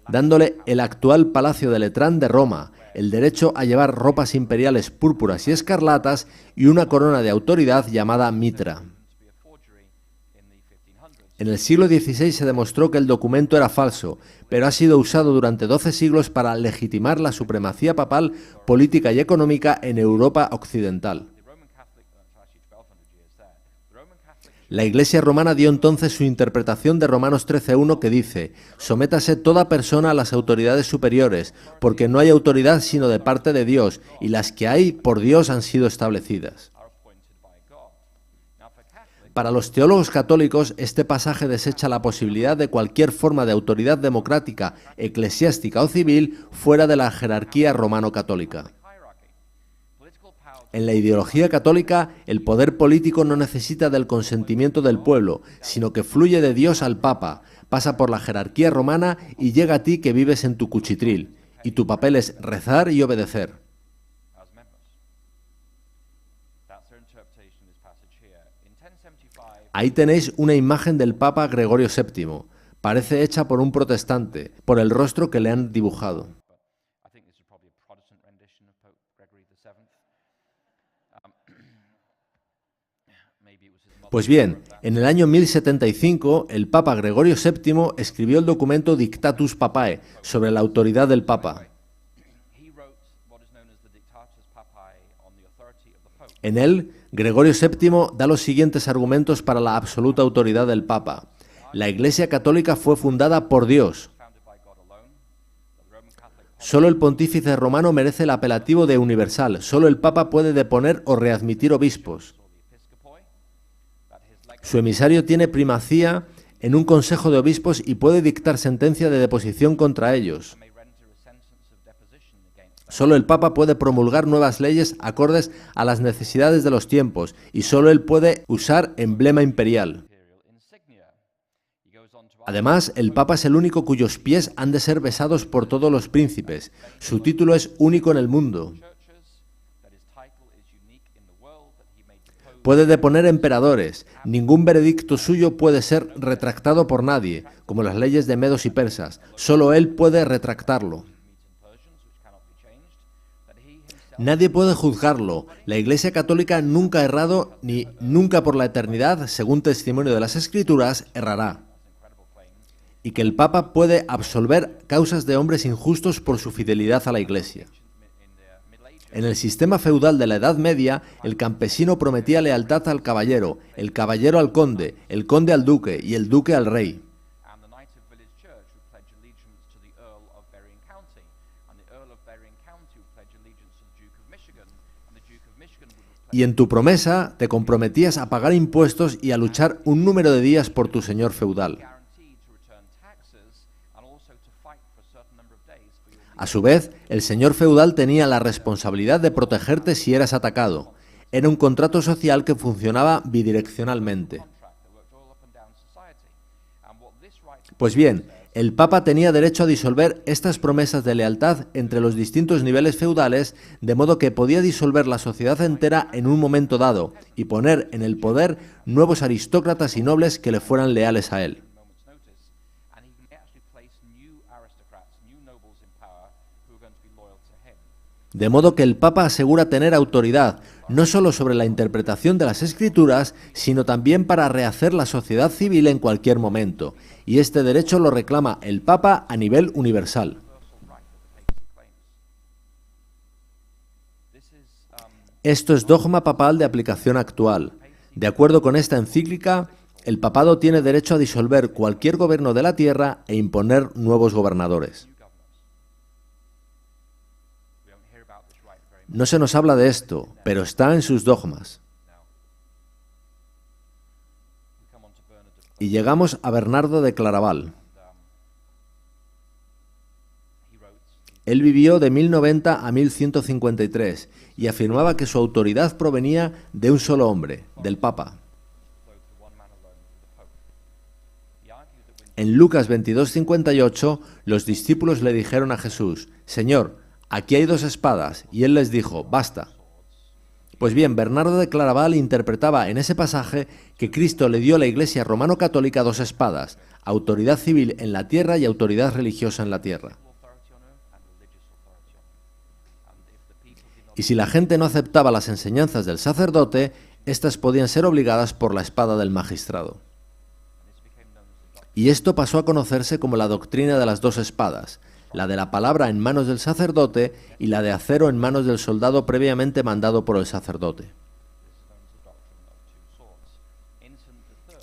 dándole el actual Palacio de Letrán de Roma, el derecho a llevar ropas imperiales púrpuras y escarlatas y una corona de autoridad llamada mitra. En el siglo XVI se demostró que el documento era falso, pero ha sido usado durante 12 siglos para legitimar la supremacía papal, política y económica en Europa occidental. La Iglesia romana dio entonces su interpretación de Romanos 13:1 que dice: «Sométase toda persona a las autoridades superiores, porque no hay autoridad sino de parte de Dios, y las que hay por Dios han sido establecidas». Para los teólogos católicos, este pasaje desecha la posibilidad de cualquier forma de autoridad democrática, eclesiástica o civil fuera de la jerarquía romano-católica. En la ideología católica, el poder político no necesita del consentimiento del pueblo, sino que fluye de Dios al Papa, pasa por la jerarquía romana y llega a ti que vives en tu cuchitril, y tu papel es rezar y obedecer. Ahí tenéis una imagen del Papa Gregorio VII. Parece hecha por un protestante, por el rostro que le han dibujado. Pues bien, en el año 1075, el Papa Gregorio VII escribió el documento Dictatus Papae sobre la autoridad del Papa. En él, Gregorio VII da los siguientes argumentos para la absoluta autoridad del Papa. La Iglesia Católica fue fundada por Dios. Solo el pontífice romano merece el apelativo de universal. Solo el Papa puede deponer o readmitir obispos. Su emisario tiene primacía en un consejo de obispos y puede dictar sentencia de deposición contra ellos. Solo el Papa puede promulgar nuevas leyes acordes a las necesidades de los tiempos y solo él puede usar emblema imperial. Además, el Papa es el único cuyos pies han de ser besados por todos los príncipes. Su título es único en el mundo. Puede deponer emperadores. Ningún veredicto suyo puede ser retractado por nadie, como las leyes de medos y persas. Solo él puede retractarlo. Nadie puede juzgarlo. La Iglesia Católica nunca ha errado ni nunca por la eternidad, según testimonio de las Escrituras, errará. Y que el Papa puede absolver causas de hombres injustos por su fidelidad a la Iglesia. En el sistema feudal de la Edad Media, el campesino prometía lealtad al caballero, el caballero al conde, el conde al duque y el duque al rey. Y en tu promesa te comprometías a pagar impuestos y a luchar un número de días por tu señor feudal. A su vez, el señor feudal tenía la responsabilidad de protegerte si eras atacado. Era un contrato social que funcionaba bidireccionalmente. Pues bien, el Papa tenía derecho a disolver estas promesas de lealtad entre los distintos niveles feudales, de modo que podía disolver la sociedad entera en un momento dado y poner en el poder nuevos aristócratas y nobles que le fueran leales a él. De modo que el Papa asegura tener autoridad, no solo sobre la interpretación de las Escrituras, sino también para rehacer la sociedad civil en cualquier momento. Y este derecho lo reclama el Papa a nivel universal. Esto es dogma papal de aplicación actual. De acuerdo con esta encíclica, el papado tiene derecho a disolver cualquier gobierno de la tierra e imponer nuevos gobernadores. No se nos habla de esto, pero está en sus dogmas. Y llegamos a Bernardo de Claraval. Él vivió de 1090 a 1153 y afirmaba que su autoridad provenía de un solo hombre, del Papa. En Lucas 22:58, los discípulos le dijeron a Jesús: «Señor, aquí hay 2 espadas», y él les dijo: «Basta». Pues bien, Bernardo de Claraval interpretaba en ese pasaje que Cristo le dio a la Iglesia romano-católica 2 espadas, autoridad civil en la tierra y autoridad religiosa en la tierra. Y si la gente no aceptaba las enseñanzas del sacerdote, éstas podían ser obligadas por la espada del magistrado. Y esto pasó a conocerse como la doctrina de las 2 espadas, la de la palabra en manos del sacerdote y la de acero en manos del soldado previamente mandado por el sacerdote.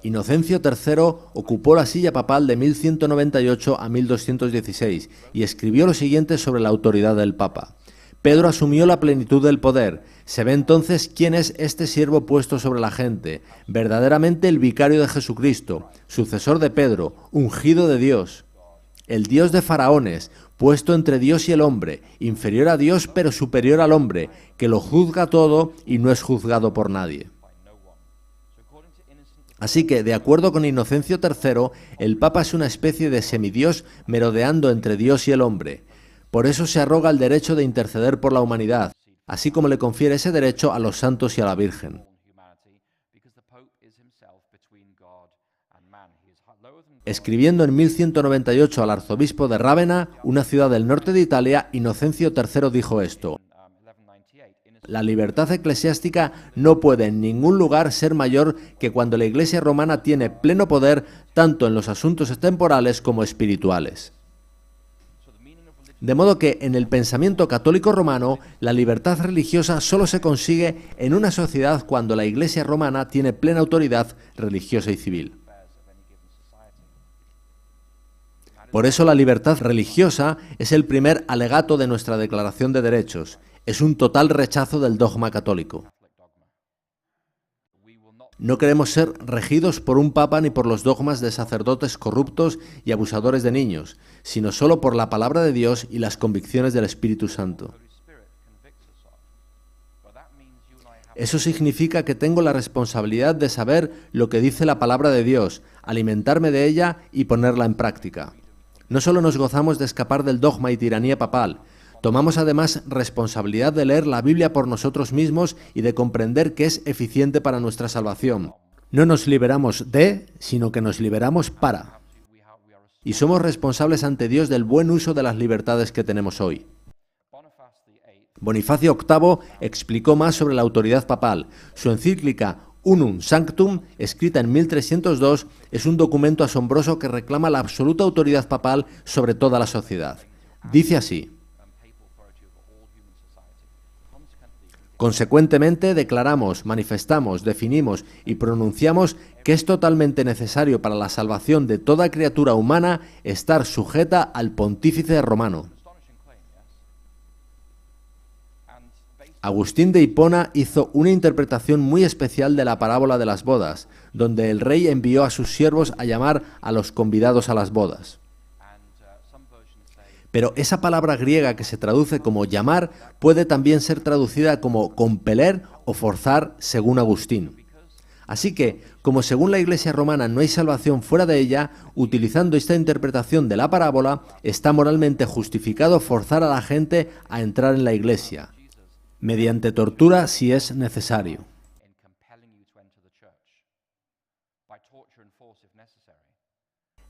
Inocencio III ocupó la silla papal de 1198 a 1216 y escribió lo siguiente sobre la autoridad del Papa. Pedro asumió la plenitud del poder. Se ve entonces quién es este siervo puesto sobre la gente, verdaderamente el vicario de Jesucristo, sucesor de Pedro, ungido de Dios. El Dios de faraones, puesto entre Dios y el hombre, inferior a Dios pero superior al hombre, que lo juzga todo y no es juzgado por nadie. Así que, de acuerdo con Inocencio III, el Papa es una especie de semidios merodeando entre Dios y el hombre. Por eso se arroga el derecho de interceder por la humanidad, así como le confiere ese derecho a los santos y a la Virgen. Escribiendo en 1198 al arzobispo de Rávena, una ciudad del norte de Italia, Inocencio III dijo esto: la libertad eclesiástica no puede en ningún lugar ser mayor que cuando la Iglesia romana tiene pleno poder tanto en los asuntos temporales como espirituales. De modo que en el pensamiento católico romano, la libertad religiosa solo se consigue en una sociedad cuando la Iglesia romana tiene plena autoridad religiosa y civil. Por eso la libertad religiosa es el primer alegato de nuestra Declaración de Derechos. Es un total rechazo del dogma católico. No queremos ser regidos por un papa ni por los dogmas de sacerdotes corruptos y abusadores de niños, sino solo por la palabra de Dios y las convicciones del Espíritu Santo. Eso significa que tengo la responsabilidad de saber lo que dice la palabra de Dios, alimentarme de ella y ponerla en práctica. No solo nos gozamos de escapar del dogma y tiranía papal, tomamos además responsabilidad de leer la Biblia por nosotros mismos y de comprender que es eficiente para nuestra salvación. No nos liberamos de, sino que nos liberamos para. Y somos responsables ante Dios del buen uso de las libertades que tenemos hoy. Bonifacio VIII explicó más sobre la autoridad papal. Su encíclica Unum Sanctum, escrita en 1302, es un documento asombroso que reclama la absoluta autoridad papal sobre toda la sociedad. Dice así: consecuentemente, declaramos, manifestamos, definimos y pronunciamos que es totalmente necesario para la salvación de toda criatura humana estar sujeta al pontífice romano. Agustín de Hipona hizo una interpretación muy especial de la parábola de las bodas, donde el rey envió a sus siervos a llamar a los convidados a las bodas. Pero esa palabra griega que se traduce como llamar puede también ser traducida como compeler o forzar, según Agustín. Así que, como según la Iglesia romana no hay salvación fuera de ella, utilizando esta interpretación de la parábola, está moralmente justificado forzar a la gente a entrar en la Iglesia, mediante tortura si es necesario.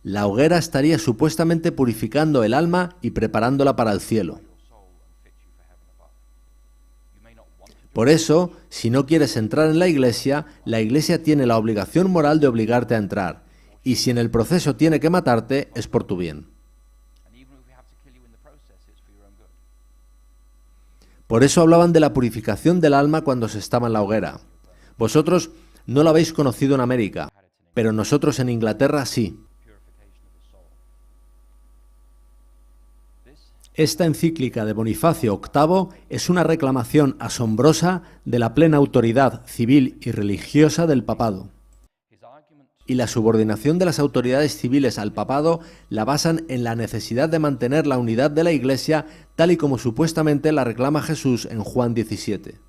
La hoguera estaría supuestamente purificando el alma y preparándola para el cielo. Por eso, si no quieres entrar en la Iglesia tiene la obligación moral de obligarte a entrar, y si en el proceso tiene que matarte, es por tu bien. Por eso hablaban de la purificación del alma cuando se estaba en la hoguera. Vosotros no lo habéis conocido en América, pero nosotros en Inglaterra sí. Esta encíclica de Bonifacio VIII es una reclamación asombrosa de la plena autoridad civil y religiosa del papado. Y la subordinación de las autoridades civiles al papado la basan en la necesidad de mantener la unidad de la Iglesia tal y como supuestamente la reclama Jesús en Juan 17.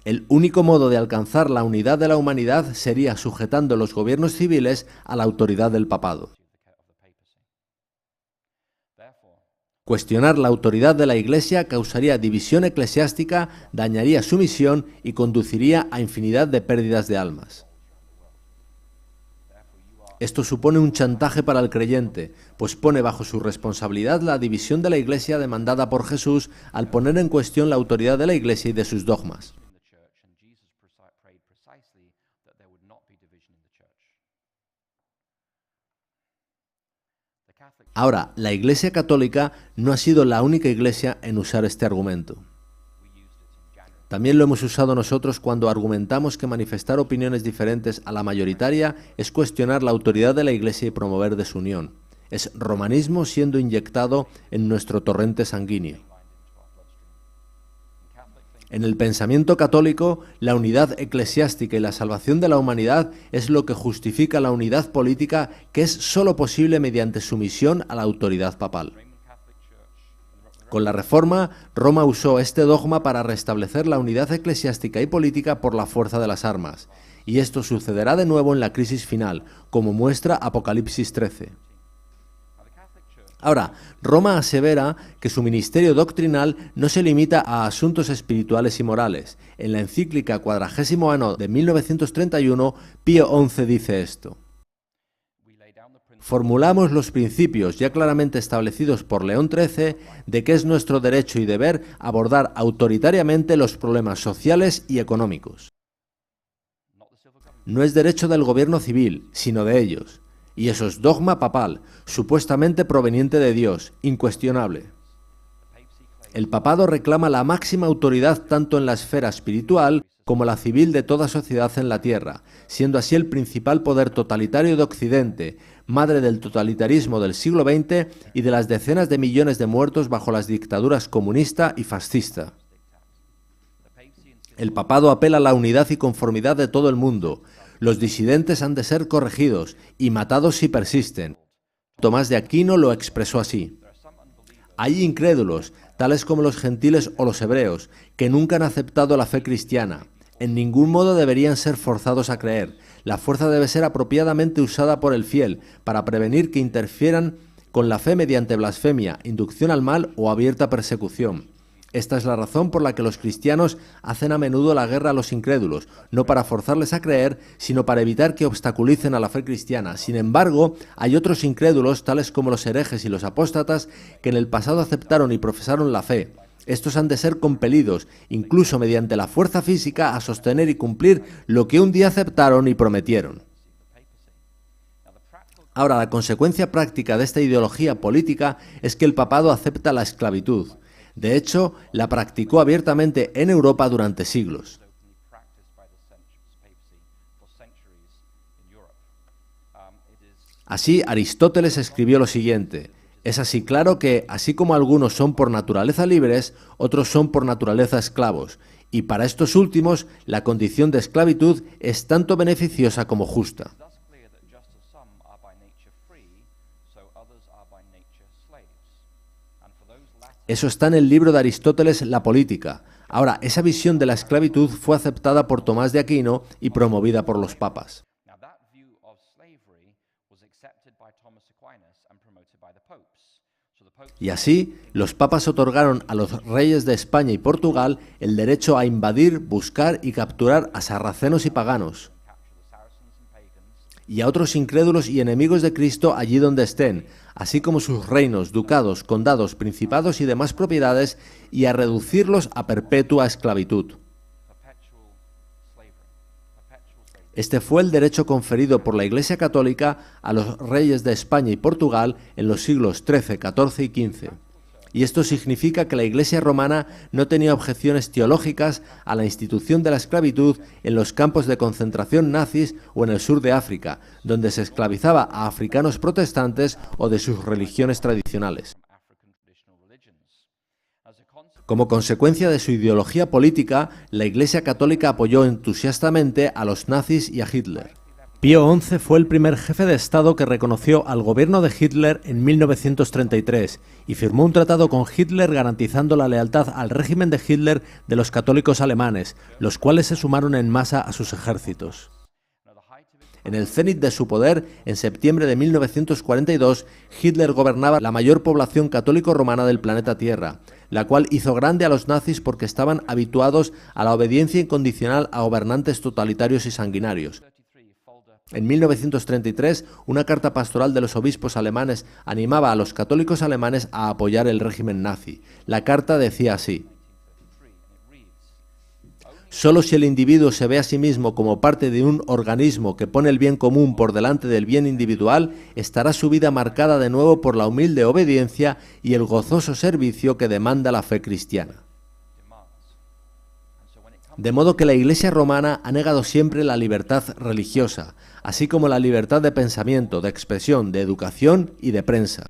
El único modo de alcanzar la unidad de la humanidad sería sujetando los gobiernos civiles a la autoridad del papado. Cuestionar la autoridad de la Iglesia causaría división eclesiástica, dañaría su misión y conduciría a infinidad de pérdidas de almas. Esto supone un chantaje para el creyente, pues pone bajo su responsabilidad la división de la Iglesia demandada por Jesús al poner en cuestión la autoridad de la Iglesia y de sus dogmas. Ahora, la Iglesia Católica no ha sido la única Iglesia en usar este argumento. También lo hemos usado nosotros cuando argumentamos que manifestar opiniones diferentes a la mayoritaria es cuestionar la autoridad de la Iglesia y promover desunión. Es romanismo siendo inyectado en nuestro torrente sanguíneo. En el pensamiento católico, la unidad eclesiástica y la salvación de la humanidad es lo que justifica la unidad política que es sólo posible mediante sumisión a la autoridad papal. Con la Reforma, Roma usó este dogma para restablecer la unidad eclesiástica y política por la fuerza de las armas, y esto sucederá de nuevo en la crisis final, como muestra Apocalipsis 13. Ahora, Roma asevera que su ministerio doctrinal no se limita a asuntos espirituales y morales. En la encíclica Quadragésimo Anno de 1931, Pío XI dice esto: formulamos los principios ya claramente establecidos por León XIII de que es nuestro derecho y deber abordar autoritariamente los problemas sociales y económicos. No es derecho del gobierno civil, sino de ellos. Y eso es dogma papal, supuestamente proveniente de Dios, incuestionable. El papado reclama la máxima autoridad tanto en la esfera espiritual como la civil de toda sociedad en la tierra, siendo así el principal poder totalitario de Occidente, madre del totalitarismo del siglo XX y de las decenas de millones de muertos bajo las dictaduras comunista y fascista. El papado apela a la unidad y conformidad de todo el mundo. Los disidentes han de ser corregidos y matados si persisten. Tomás de Aquino lo expresó así: hay incrédulos, tales como los gentiles o los hebreos, que nunca han aceptado la fe cristiana. En ningún modo deberían ser forzados a creer. La fuerza debe ser apropiadamente usada por el fiel, para prevenir que interfieran con la fe mediante blasfemia, inducción al mal o abierta persecución. Esta es la razón por la que los cristianos hacen a menudo la guerra a los incrédulos, no para forzarles a creer, sino para evitar que obstaculicen a la fe cristiana. Sin embargo, hay otros incrédulos, tales como los herejes y los apóstatas, que en el pasado aceptaron y profesaron la fe. Estos han de ser compelidos, incluso mediante la fuerza física, a sostener y cumplir lo que un día aceptaron y prometieron. Ahora, la consecuencia práctica de esta ideología política es que el papado acepta la esclavitud. De hecho, la practicó abiertamente en Europa durante siglos. Así, Aristóteles escribió lo siguiente: es así claro que, así como algunos son por naturaleza libres, otros son por naturaleza esclavos, y para estos últimos la condición de esclavitud es tanto beneficiosa como justa. Eso está en el libro de Aristóteles, La Política. Ahora, esa visión de la esclavitud fue aceptada por Tomás de Aquino y promovida por los papas. Y así, los papas otorgaron a los reyes de España y Portugal el derecho a invadir, buscar y capturar a sarracenos y paganos, y a otros incrédulos y enemigos de Cristo allí donde estén, así como sus reinos, ducados, condados, principados y demás propiedades, y a reducirlos a perpetua esclavitud. Este fue el derecho conferido por la Iglesia Católica a los reyes de España y Portugal en los siglos XIII, XIV y XV. Y esto significa que la Iglesia romana no tenía objeciones teológicas a la institución de la esclavitud en los campos de concentración nazis o en el sur de África, donde se esclavizaba a africanos protestantes o de sus religiones tradicionales. Como consecuencia de su ideología política, la Iglesia Católica apoyó entusiastamente a los nazis y a Hitler. Pío XI fue el primer jefe de Estado que reconoció al gobierno de Hitler en 1933 y firmó un tratado con Hitler garantizando la lealtad al régimen de Hitler de los católicos alemanes, los cuales se sumaron en masa a sus ejércitos. En el cenit de su poder, en septiembre de 1942, Hitler gobernaba la mayor población católico-romana del planeta Tierra, la cual hizo grande a los nazis porque estaban habituados a la obediencia incondicional a gobernantes totalitarios y sanguinarios. En 1933, una carta pastoral de los obispos alemanes animaba a los católicos alemanes a apoyar el régimen nazi. La carta decía así: solo si el individuo se ve a sí mismo como parte de un organismo que pone el bien común por delante del bien individual, estará su vida marcada de nuevo por la humilde obediencia y el gozoso servicio que demanda la fe cristiana. De modo que la Iglesia romana ha negado siempre la libertad religiosa, así como la libertad de pensamiento, de expresión, de educación y de prensa.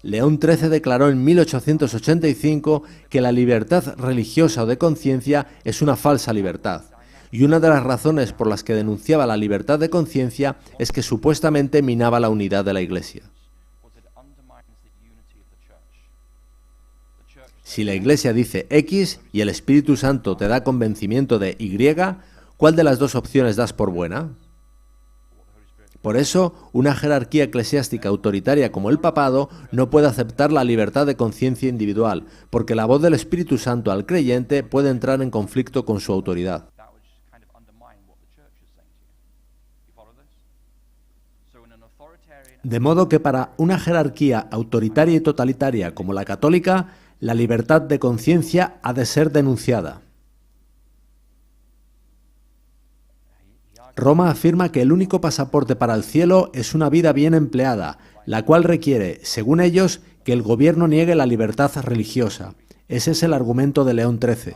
León XIII declaró en 1885 que la libertad religiosa o de conciencia es una falsa libertad, y una de las razones por las que denunciaba la libertad de conciencia es que supuestamente minaba la unidad de la Iglesia. Si la Iglesia dice X y el Espíritu Santo te da convencimiento de Y, ¿cuál de las dos opciones das por buena? Por eso, una jerarquía eclesiástica autoritaria como el papado no puede aceptar la libertad de conciencia individual, porque la voz del Espíritu Santo al creyente puede entrar en conflicto con su autoridad. De modo que para una jerarquía autoritaria y totalitaria como la católica, la libertad de conciencia ha de ser denunciada. Roma afirma que el único pasaporte para el cielo es una vida bien empleada, la cual requiere, según ellos, que el gobierno niegue la libertad religiosa. Ese es el argumento de León XIII.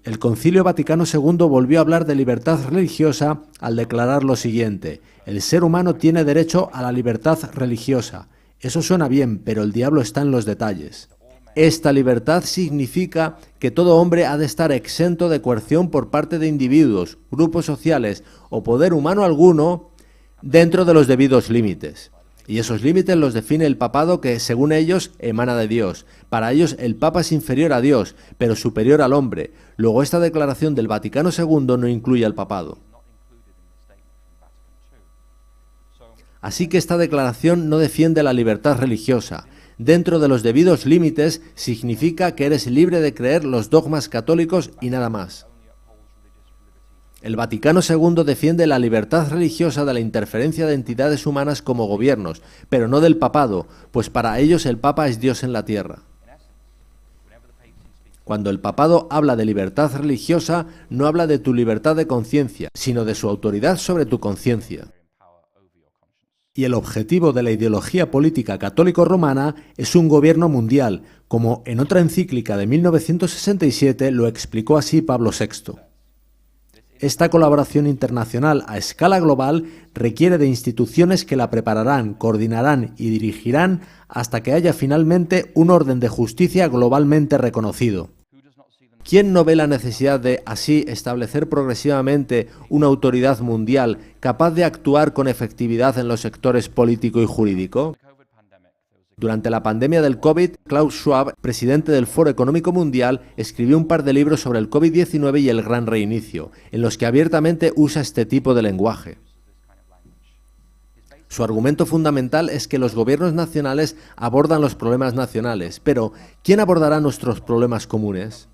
El Concilio Vaticano II volvió a hablar de libertad religiosa al declarar lo siguiente: el ser humano tiene derecho a la libertad religiosa. Eso suena bien, pero el diablo está en los detalles. Esta libertad significa que todo hombre ha de estar exento de coerción por parte de individuos, grupos sociales o poder humano alguno dentro de los debidos límites. Y esos límites los define el papado que, según ellos, emana de Dios. Para ellos, el Papa es inferior a Dios, pero superior al hombre. Luego, esta declaración del Vaticano II no incluye al papado. Así que esta declaración no defiende la libertad religiosa. Dentro de los debidos límites significa que eres libre de creer los dogmas católicos y nada más. El Vaticano II defiende la libertad religiosa de la interferencia de entidades humanas como gobiernos, pero no del papado, pues para ellos el Papa es Dios en la tierra. Cuando el papado habla de libertad religiosa, no habla de tu libertad de conciencia, sino de su autoridad sobre tu conciencia. Y el objetivo de la ideología política católico-romana es un gobierno mundial, como en otra encíclica de 1967 lo explicó así Pablo VI. Esta colaboración internacional a escala global requiere de instituciones que la prepararán, coordinarán y dirigirán hasta que haya finalmente un orden de justicia globalmente reconocido. ¿Quién no ve la necesidad de, así, establecer progresivamente una autoridad mundial capaz de actuar con efectividad en los sectores político y jurídico? Durante la pandemia del COVID, Klaus Schwab, presidente del Foro Económico Mundial, escribió un par de libros sobre el COVID-19 y el Gran Reinicio, en los que abiertamente usa este tipo de lenguaje. Su argumento fundamental es que los gobiernos nacionales abordan los problemas nacionales, pero ¿quién abordará nuestros problemas comunes?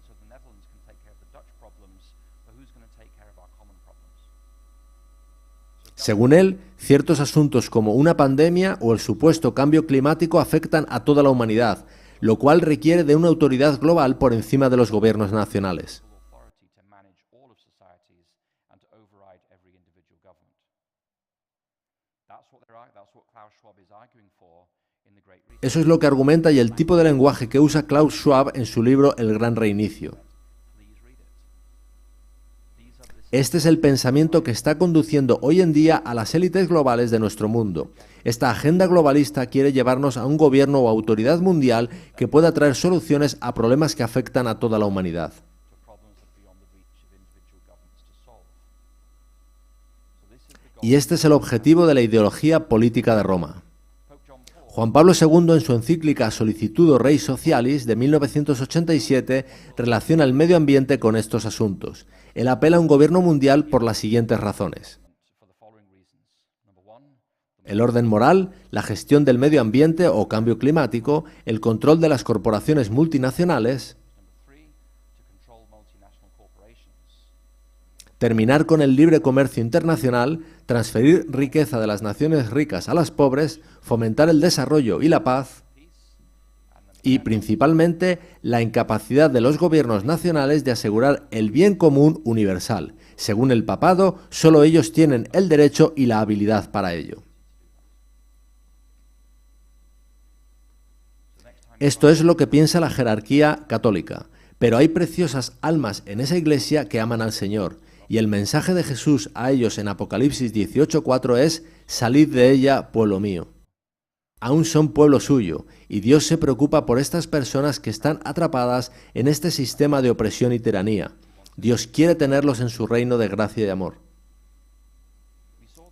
Según él, ciertos asuntos como una pandemia o el supuesto cambio climático afectan a toda la humanidad, lo cual requiere de una autoridad global por encima de los gobiernos nacionales. Eso es lo que argumenta y el tipo de lenguaje que usa Klaus Schwab en su libro El Gran Reinicio. Este es el pensamiento que está conduciendo hoy en día a las élites globales de nuestro mundo. Esta agenda globalista quiere llevarnos a un gobierno o autoridad mundial que pueda traer soluciones a problemas que afectan a toda la humanidad. Y este es el objetivo de la ideología política de Roma. Juan Pablo II, en su encíclica Solicitudo Rei Socialis de 1987, relaciona el medio ambiente con estos asuntos. Él apela a un gobierno mundial por las siguientes razones: el orden moral, la gestión del medio ambiente o cambio climático, el control de las corporaciones multinacionales, terminar con el libre comercio internacional, transferir riqueza de las naciones ricas a las pobres, fomentar el desarrollo y la paz, y principalmente la incapacidad de los gobiernos nacionales de asegurar el bien común universal. Según el papado, solo ellos tienen el derecho y la habilidad para ello. Esto es lo que piensa la jerarquía católica, pero hay preciosas almas en esa iglesia que aman al Señor, y el mensaje de Jesús a ellos en Apocalipsis 18:4 es: salid de ella, pueblo mío. Aún son pueblo suyo, y Dios se preocupa por estas personas que están atrapadas en este sistema de opresión y tiranía. Dios quiere tenerlos en su reino de gracia y amor.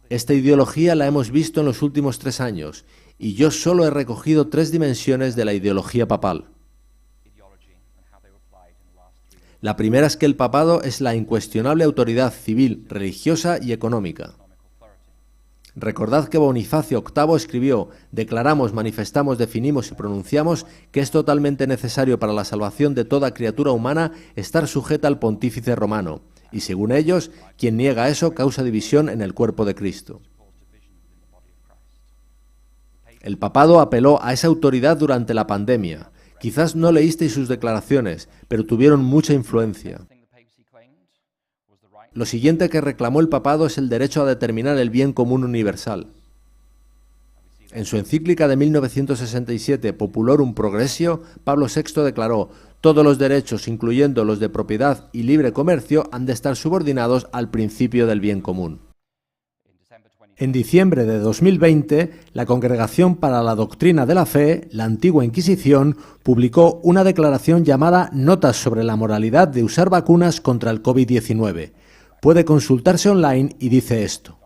Esta ideología la hemos visto en los últimos 3 años, y yo solo he recogido 3 dimensiones de la ideología papal. La primera es que el papado es la incuestionable autoridad civil, religiosa y económica. Recordad que Bonifacio VIII escribió: declaramos, manifestamos, definimos y pronunciamos que es totalmente necesario para la salvación de toda criatura humana estar sujeta al pontífice romano, y según ellos, quien niega eso causa división en el cuerpo de Cristo. El papado apeló a esa autoridad durante la pandemia. Quizás no leísteis sus declaraciones, pero tuvieron mucha influencia. Lo siguiente que reclamó el papado es el derecho a determinar el bien común universal. En su encíclica de 1967, Populorum Progressio, Pablo VI declaró: todos los derechos, incluyendo los de propiedad y libre comercio, han de estar subordinados al principio del bien común. En diciembre de 2020, la Congregación para la Doctrina de la Fe, la antigua Inquisición, publicó una declaración llamada Notas sobre la moralidad de usar vacunas contra el COVID-19. Puede consultarse online y dice esto: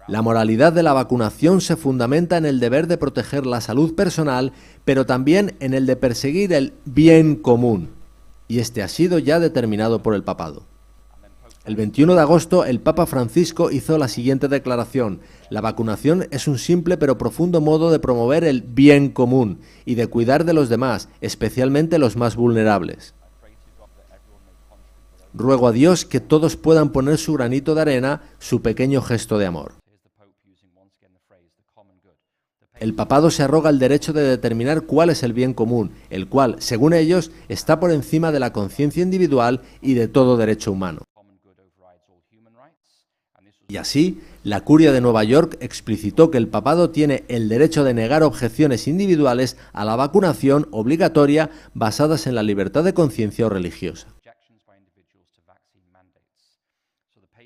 la moralidad de la vacunación se fundamenta en el deber de proteger la salud personal, pero también en el de perseguir el bien común, y este ha sido ya determinado por el papado. El 21 de agosto, el Papa Francisco hizo la siguiente declaración: la vacunación es un simple pero profundo modo de promover el bien común y de cuidar de los demás, especialmente los más vulnerables. Ruego a Dios que todos puedan poner su granito de arena, su pequeño gesto de amor. El papado se arroga el derecho de determinar cuál es el bien común, el cual, según ellos, está por encima de la conciencia individual y de todo derecho humano. Y así, la Curia de Nueva York explicitó que el papado tiene el derecho de negar objeciones individuales a la vacunación obligatoria basadas en la libertad de conciencia o religiosa.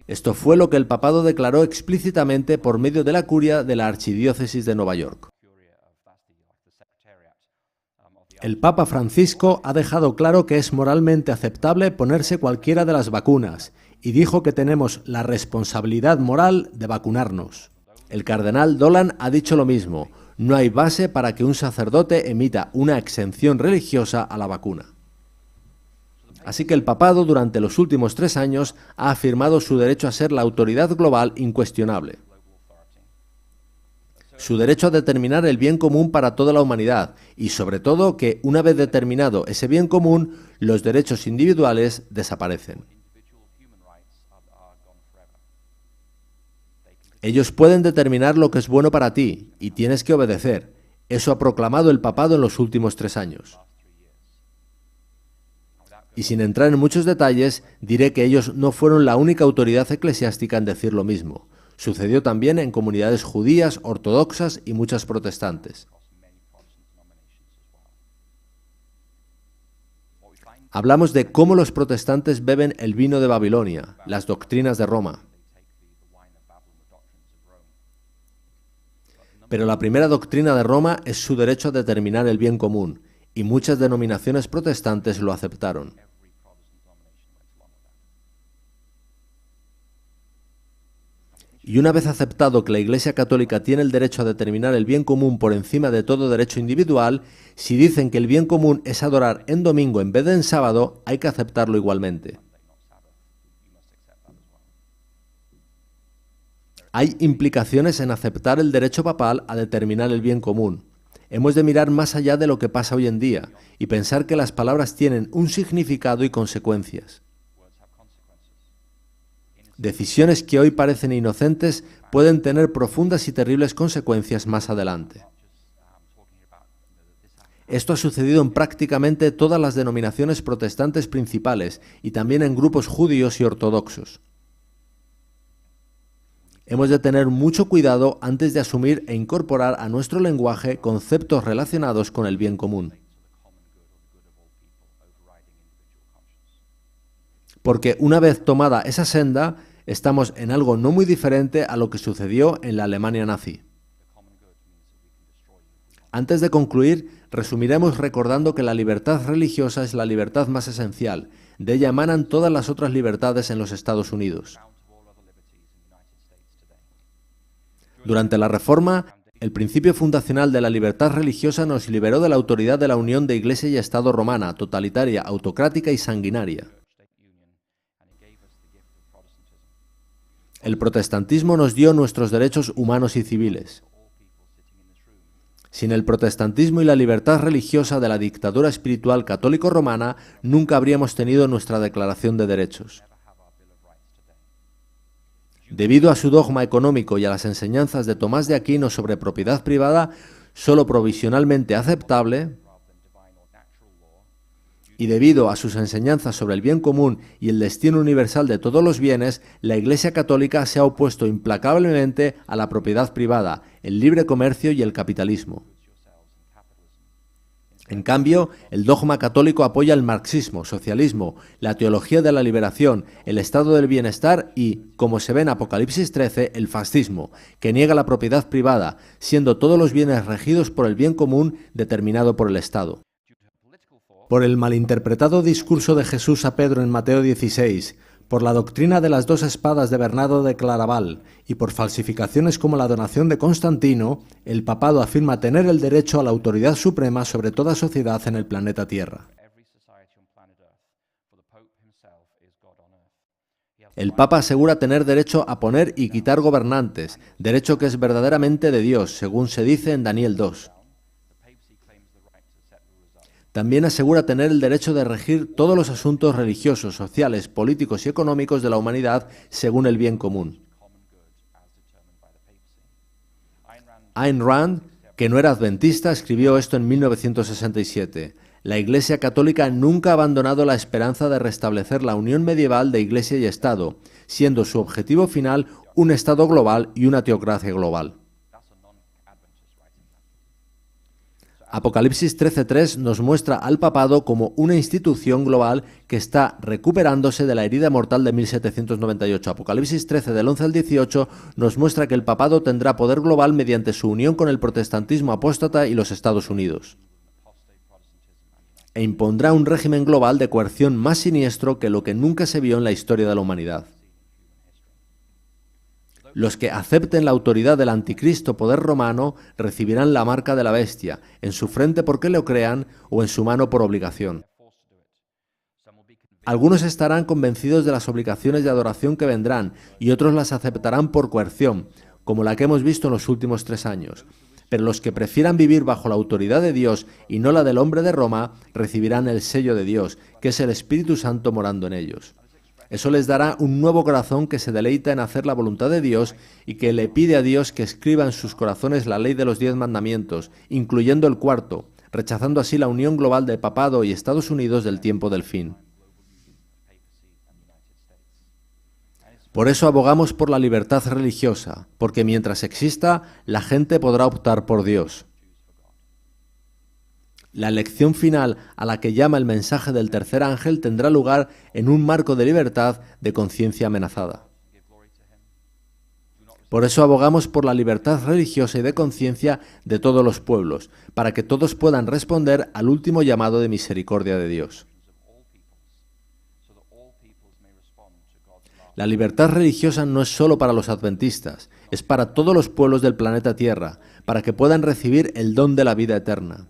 Esto fue lo que el papado declaró explícitamente por medio de la curia de la Archidiócesis de Nueva York. El Papa Francisco ha dejado claro que es moralmente aceptable ponerse cualquiera de las vacunas y dijo que tenemos la responsabilidad moral de vacunarnos. El cardenal Dolan ha dicho lo mismo: no hay base para que un sacerdote emita una exención religiosa a la vacuna. Así que el papado durante los últimos 3 años ha afirmado su derecho a ser la autoridad global incuestionable. Su derecho a determinar el bien común para toda la humanidad y, sobre todo, que una vez determinado ese bien común, los derechos individuales desaparecen. Ellos pueden determinar lo que es bueno para ti y tienes que obedecer. Eso ha proclamado el papado en los últimos 3 años. Y sin entrar en muchos detalles, diré que ellos no fueron la única autoridad eclesiástica en decir lo mismo. Sucedió también en comunidades judías, ortodoxas y muchas protestantes. Hablamos de cómo los protestantes beben el vino de Babilonia, las doctrinas de Roma. Pero la primera doctrina de Roma es su derecho a determinar el bien común, y muchas denominaciones protestantes lo aceptaron. Y una vez aceptado que la Iglesia Católica tiene el derecho a determinar el bien común por encima de todo derecho individual, si dicen que el bien común es adorar en domingo en vez de en sábado, hay que aceptarlo igualmente. Hay implicaciones en aceptar el derecho papal a determinar el bien común. Hemos de mirar más allá de lo que pasa hoy en día y pensar que las palabras tienen un significado y consecuencias. Decisiones que hoy parecen inocentes pueden tener profundas y terribles consecuencias más adelante. Esto ha sucedido en prácticamente todas las denominaciones protestantes principales y también en grupos judíos y ortodoxos. Hemos de tener mucho cuidado antes de asumir e incorporar a nuestro lenguaje conceptos relacionados con el bien común. Porque una vez tomada esa senda, estamos en algo no muy diferente a lo que sucedió en la Alemania nazi. Antes de concluir, resumiremos recordando que la libertad religiosa es la libertad más esencial. De ella emanan todas las otras libertades en los Estados Unidos. Durante la Reforma, El principio fundacional de la libertad religiosa nos liberó de la autoridad de la unión de Iglesia y Estado romana, totalitaria, autocrática y sanguinaria. El protestantismo nos dio nuestros derechos humanos y civiles. Sin el protestantismo y la libertad religiosa de la dictadura espiritual católico-romana, nunca habríamos tenido nuestra Declaración de Derechos. Debido a su dogma económico y a las enseñanzas de Tomás de Aquino sobre propiedad privada, solo provisionalmente aceptable, y debido a sus enseñanzas sobre el bien común y el destino universal de todos los bienes, la Iglesia Católica se ha opuesto implacablemente a la propiedad privada, el libre comercio y el capitalismo. En cambio, el dogma católico apoya el marxismo, socialismo, la teología de la liberación, el estado del bienestar y, como se ve en Apocalipsis 13, el fascismo, que niega la propiedad privada, siendo todos los bienes regidos por el bien común determinado por el Estado. Por el malinterpretado discurso de Jesús a Pedro en Mateo 16, por la doctrina de las dos espadas de Bernardo de Claraval y por falsificaciones como la donación de Constantino, el papado afirma tener el derecho a la autoridad suprema sobre toda sociedad en el planeta Tierra. El Papa asegura tener derecho a poner y quitar gobernantes, derecho que es verdaderamente de Dios, según se dice en Daniel 2. También asegura tener el derecho de regir todos los asuntos religiosos, sociales, políticos y económicos de la humanidad según el bien común. Ayn Rand, que no era adventista, escribió esto en 1967. La Iglesia Católica nunca ha abandonado la esperanza de restablecer la unión medieval de Iglesia y Estado, siendo su objetivo final un Estado global y una teocracia global. Apocalipsis 13:3 nos muestra al papado como una institución global que está recuperándose de la herida mortal de 1798. Apocalipsis 13 del 11 al 18 nos muestra que el papado tendrá poder global mediante su unión con el protestantismo apóstata y los Estados Unidos. E impondrá un régimen global de coerción más siniestro que lo que nunca se vio en la historia de la humanidad. Los que acepten la autoridad del anticristo poder romano recibirán la marca de la bestia, en su frente porque lo crean o en su mano por obligación. Algunos estarán convencidos de las obligaciones de adoración que vendrán y otros las aceptarán por coerción, como la que hemos visto en los últimos 3 años. Pero los que prefieran vivir bajo la autoridad de Dios y no la del hombre de Roma, recibirán el sello de Dios, que es el Espíritu Santo morando en ellos. Eso les dará un nuevo corazón que se deleita en hacer la voluntad de Dios y que le pide a Dios que escriba en sus corazones la ley de los 10 mandamientos, incluyendo el cuarto, rechazando así la unión global de papado y Estados Unidos del tiempo del fin. Por eso abogamos por la libertad religiosa, porque mientras exista, la gente podrá optar por Dios. La elección final a la que llama el mensaje del tercer ángel tendrá lugar en un marco de libertad de conciencia amenazada. Por eso abogamos por la libertad religiosa y de conciencia de todos los pueblos, para que todos puedan responder al último llamado de misericordia de Dios. La libertad religiosa no es solo para los adventistas, es para todos los pueblos del planeta Tierra, para que puedan recibir el don de la vida eterna.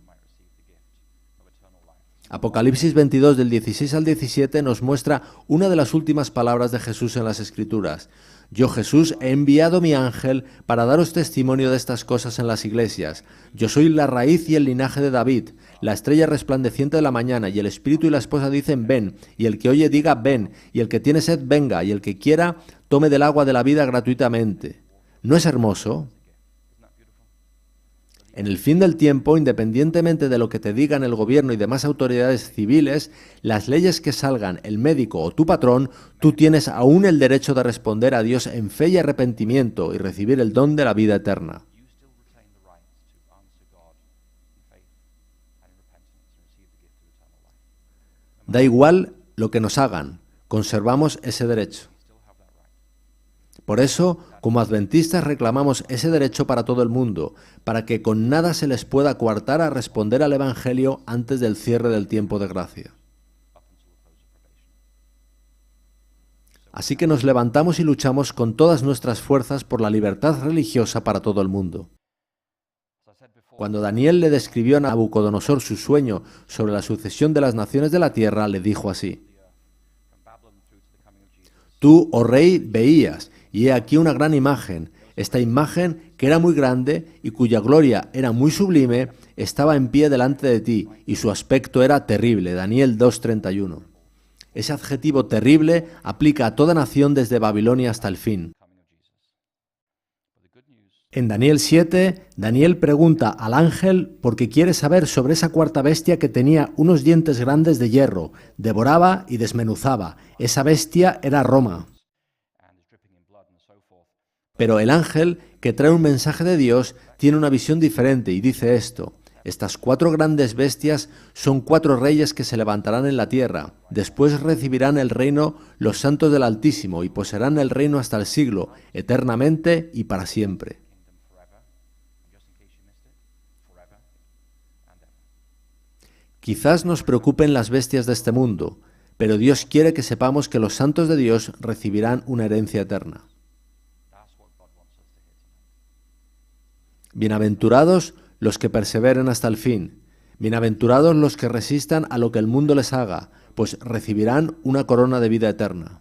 Apocalipsis 22 del 16 al 17 nos muestra una de las últimas palabras de Jesús en las Escrituras. Yo, Jesús, he enviado mi ángel para daros testimonio de estas cosas en las iglesias. Yo soy la raíz y el linaje de David, la estrella resplandeciente de la mañana, y el espíritu y la esposa dicen ven, y el que oye diga ven, y el que tiene sed venga, y el que quiera tome del agua de la vida gratuitamente. ¿No es hermoso? En el fin del tiempo, independientemente de lo que te digan el gobierno y demás autoridades civiles, las leyes que salgan, el médico o tu patrón, tú tienes aún el derecho de responder a Dios en fe y arrepentimiento y recibir el don de la vida eterna. Da igual lo que nos hagan, conservamos ese derecho. Por eso, como adventistas reclamamos ese derecho para todo el mundo, para que con nada se les pueda coartar a responder al Evangelio antes del cierre del tiempo de gracia. Así que nos levantamos y luchamos con todas nuestras fuerzas por la libertad religiosa para todo el mundo. Cuando Daniel le describió a Nabucodonosor su sueño sobre la sucesión de las naciones de la tierra, le dijo así: Tú, oh rey, veías, y he aquí una gran imagen. Esta imagen, que era muy grande y cuya gloria era muy sublime, estaba en pie delante de ti, y su aspecto era terrible. Daniel 2:31. Ese adjetivo terrible aplica a toda nación desde Babilonia hasta el fin. En Daniel 7, Daniel pregunta al ángel porque quiere saber sobre esa cuarta bestia que tenía unos dientes grandes de hierro, devoraba y desmenuzaba. Esa bestia era Roma. Pero el ángel, que trae un mensaje de Dios, tiene una visión diferente y dice esto: estas 4 grandes bestias son 4 reyes que se levantarán en la tierra. Después recibirán el reino los santos del Altísimo y poseerán el reino hasta el siglo, eternamente y para siempre. Quizás nos preocupen las bestias de este mundo, pero Dios quiere que sepamos que los santos de Dios recibirán una herencia eterna. Bienaventurados los que perseveren hasta el fin. Bienaventurados los que resistan a lo que el mundo les haga, pues recibirán una corona de vida eterna.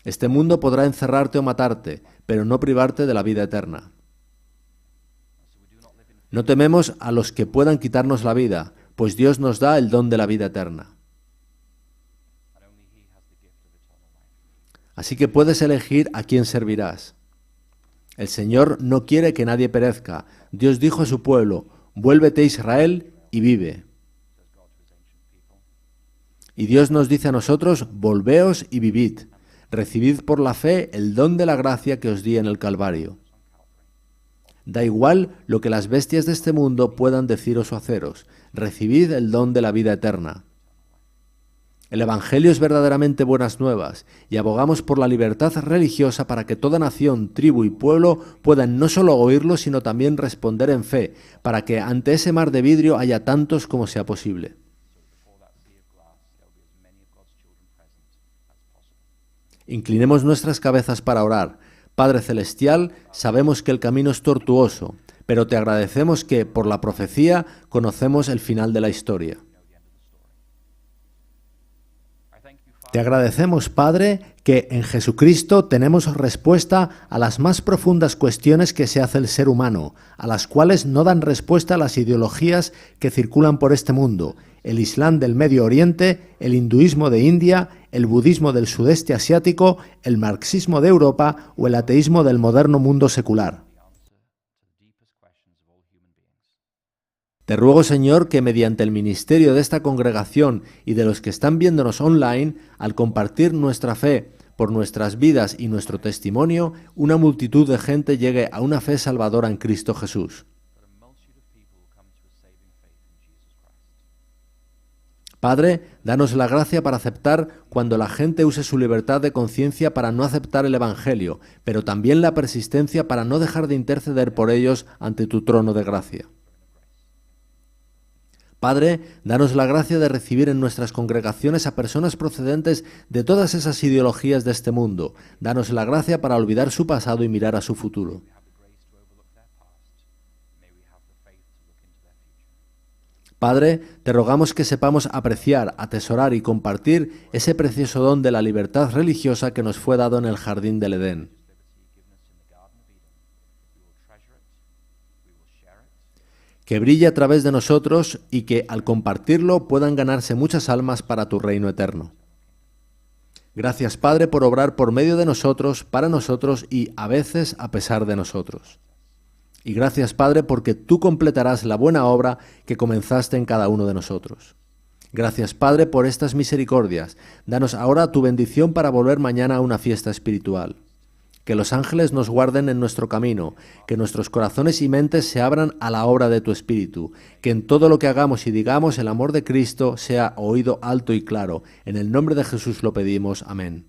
Este mundo podrá encerrarte o matarte, pero no privarte de la vida eterna. No tememos a los que puedan quitarnos la vida, pues Dios nos da el don de la vida eterna. Así que puedes elegir a quién servirás. El Señor no quiere que nadie perezca. Dios dijo a su pueblo: vuélvete Israel y vive. Y Dios nos dice a nosotros: volveos y vivid. Recibid por la fe el don de la gracia que os di en el Calvario. Da igual lo que las bestias de este mundo puedan deciros o haceros. Recibid el don de la vida eterna. El Evangelio es verdaderamente buenas nuevas y abogamos por la libertad religiosa para que toda nación, tribu y pueblo puedan no solo oírlo, sino también responder en fe, para que ante ese mar de vidrio haya tantos como sea posible. Inclinemos nuestras cabezas para orar. Padre Celestial, sabemos que el camino es tortuoso, pero te agradecemos que, por la profecía, conocemos el final de la historia. Te agradecemos, Padre, que en Jesucristo tenemos respuesta a las más profundas cuestiones que se hace el ser humano, a las cuales no dan respuesta las ideologías que circulan por este mundo: el Islam del Medio Oriente, el hinduismo de India, el budismo del sudeste asiático, el marxismo de Europa o el ateísmo del moderno mundo secular. Te ruego, Señor, que mediante el ministerio de esta congregación y de los que están viéndonos online, al compartir nuestra fe por nuestras vidas y nuestro testimonio, una multitud de gente llegue a una fe salvadora en Cristo Jesús. Padre, danos la gracia para aceptar cuando la gente use su libertad de conciencia para no aceptar el Evangelio, pero también la persistencia para no dejar de interceder por ellos ante tu trono de gracia. Padre, danos la gracia de recibir en nuestras congregaciones a personas procedentes de todas esas ideologías de este mundo. Danos la gracia para olvidar su pasado y mirar a su futuro. Padre, te rogamos que sepamos apreciar, atesorar y compartir ese precioso don de la libertad religiosa que nos fue dado en el jardín del Edén. Que brille a través de nosotros y que, al compartirlo, puedan ganarse muchas almas para tu reino eterno. Gracias, Padre, por obrar por medio de nosotros, para nosotros y, a veces, a pesar de nosotros. Y gracias, Padre, porque tú completarás la buena obra que comenzaste en cada uno de nosotros. Gracias, Padre, por estas misericordias. Danos ahora tu bendición para volver mañana a una fiesta espiritual. Que los ángeles nos guarden en nuestro camino, que nuestros corazones y mentes se abran a la obra de tu Espíritu, que en todo lo que hagamos y digamos el amor de Cristo sea oído alto y claro. En el nombre de Jesús lo pedimos. Amén.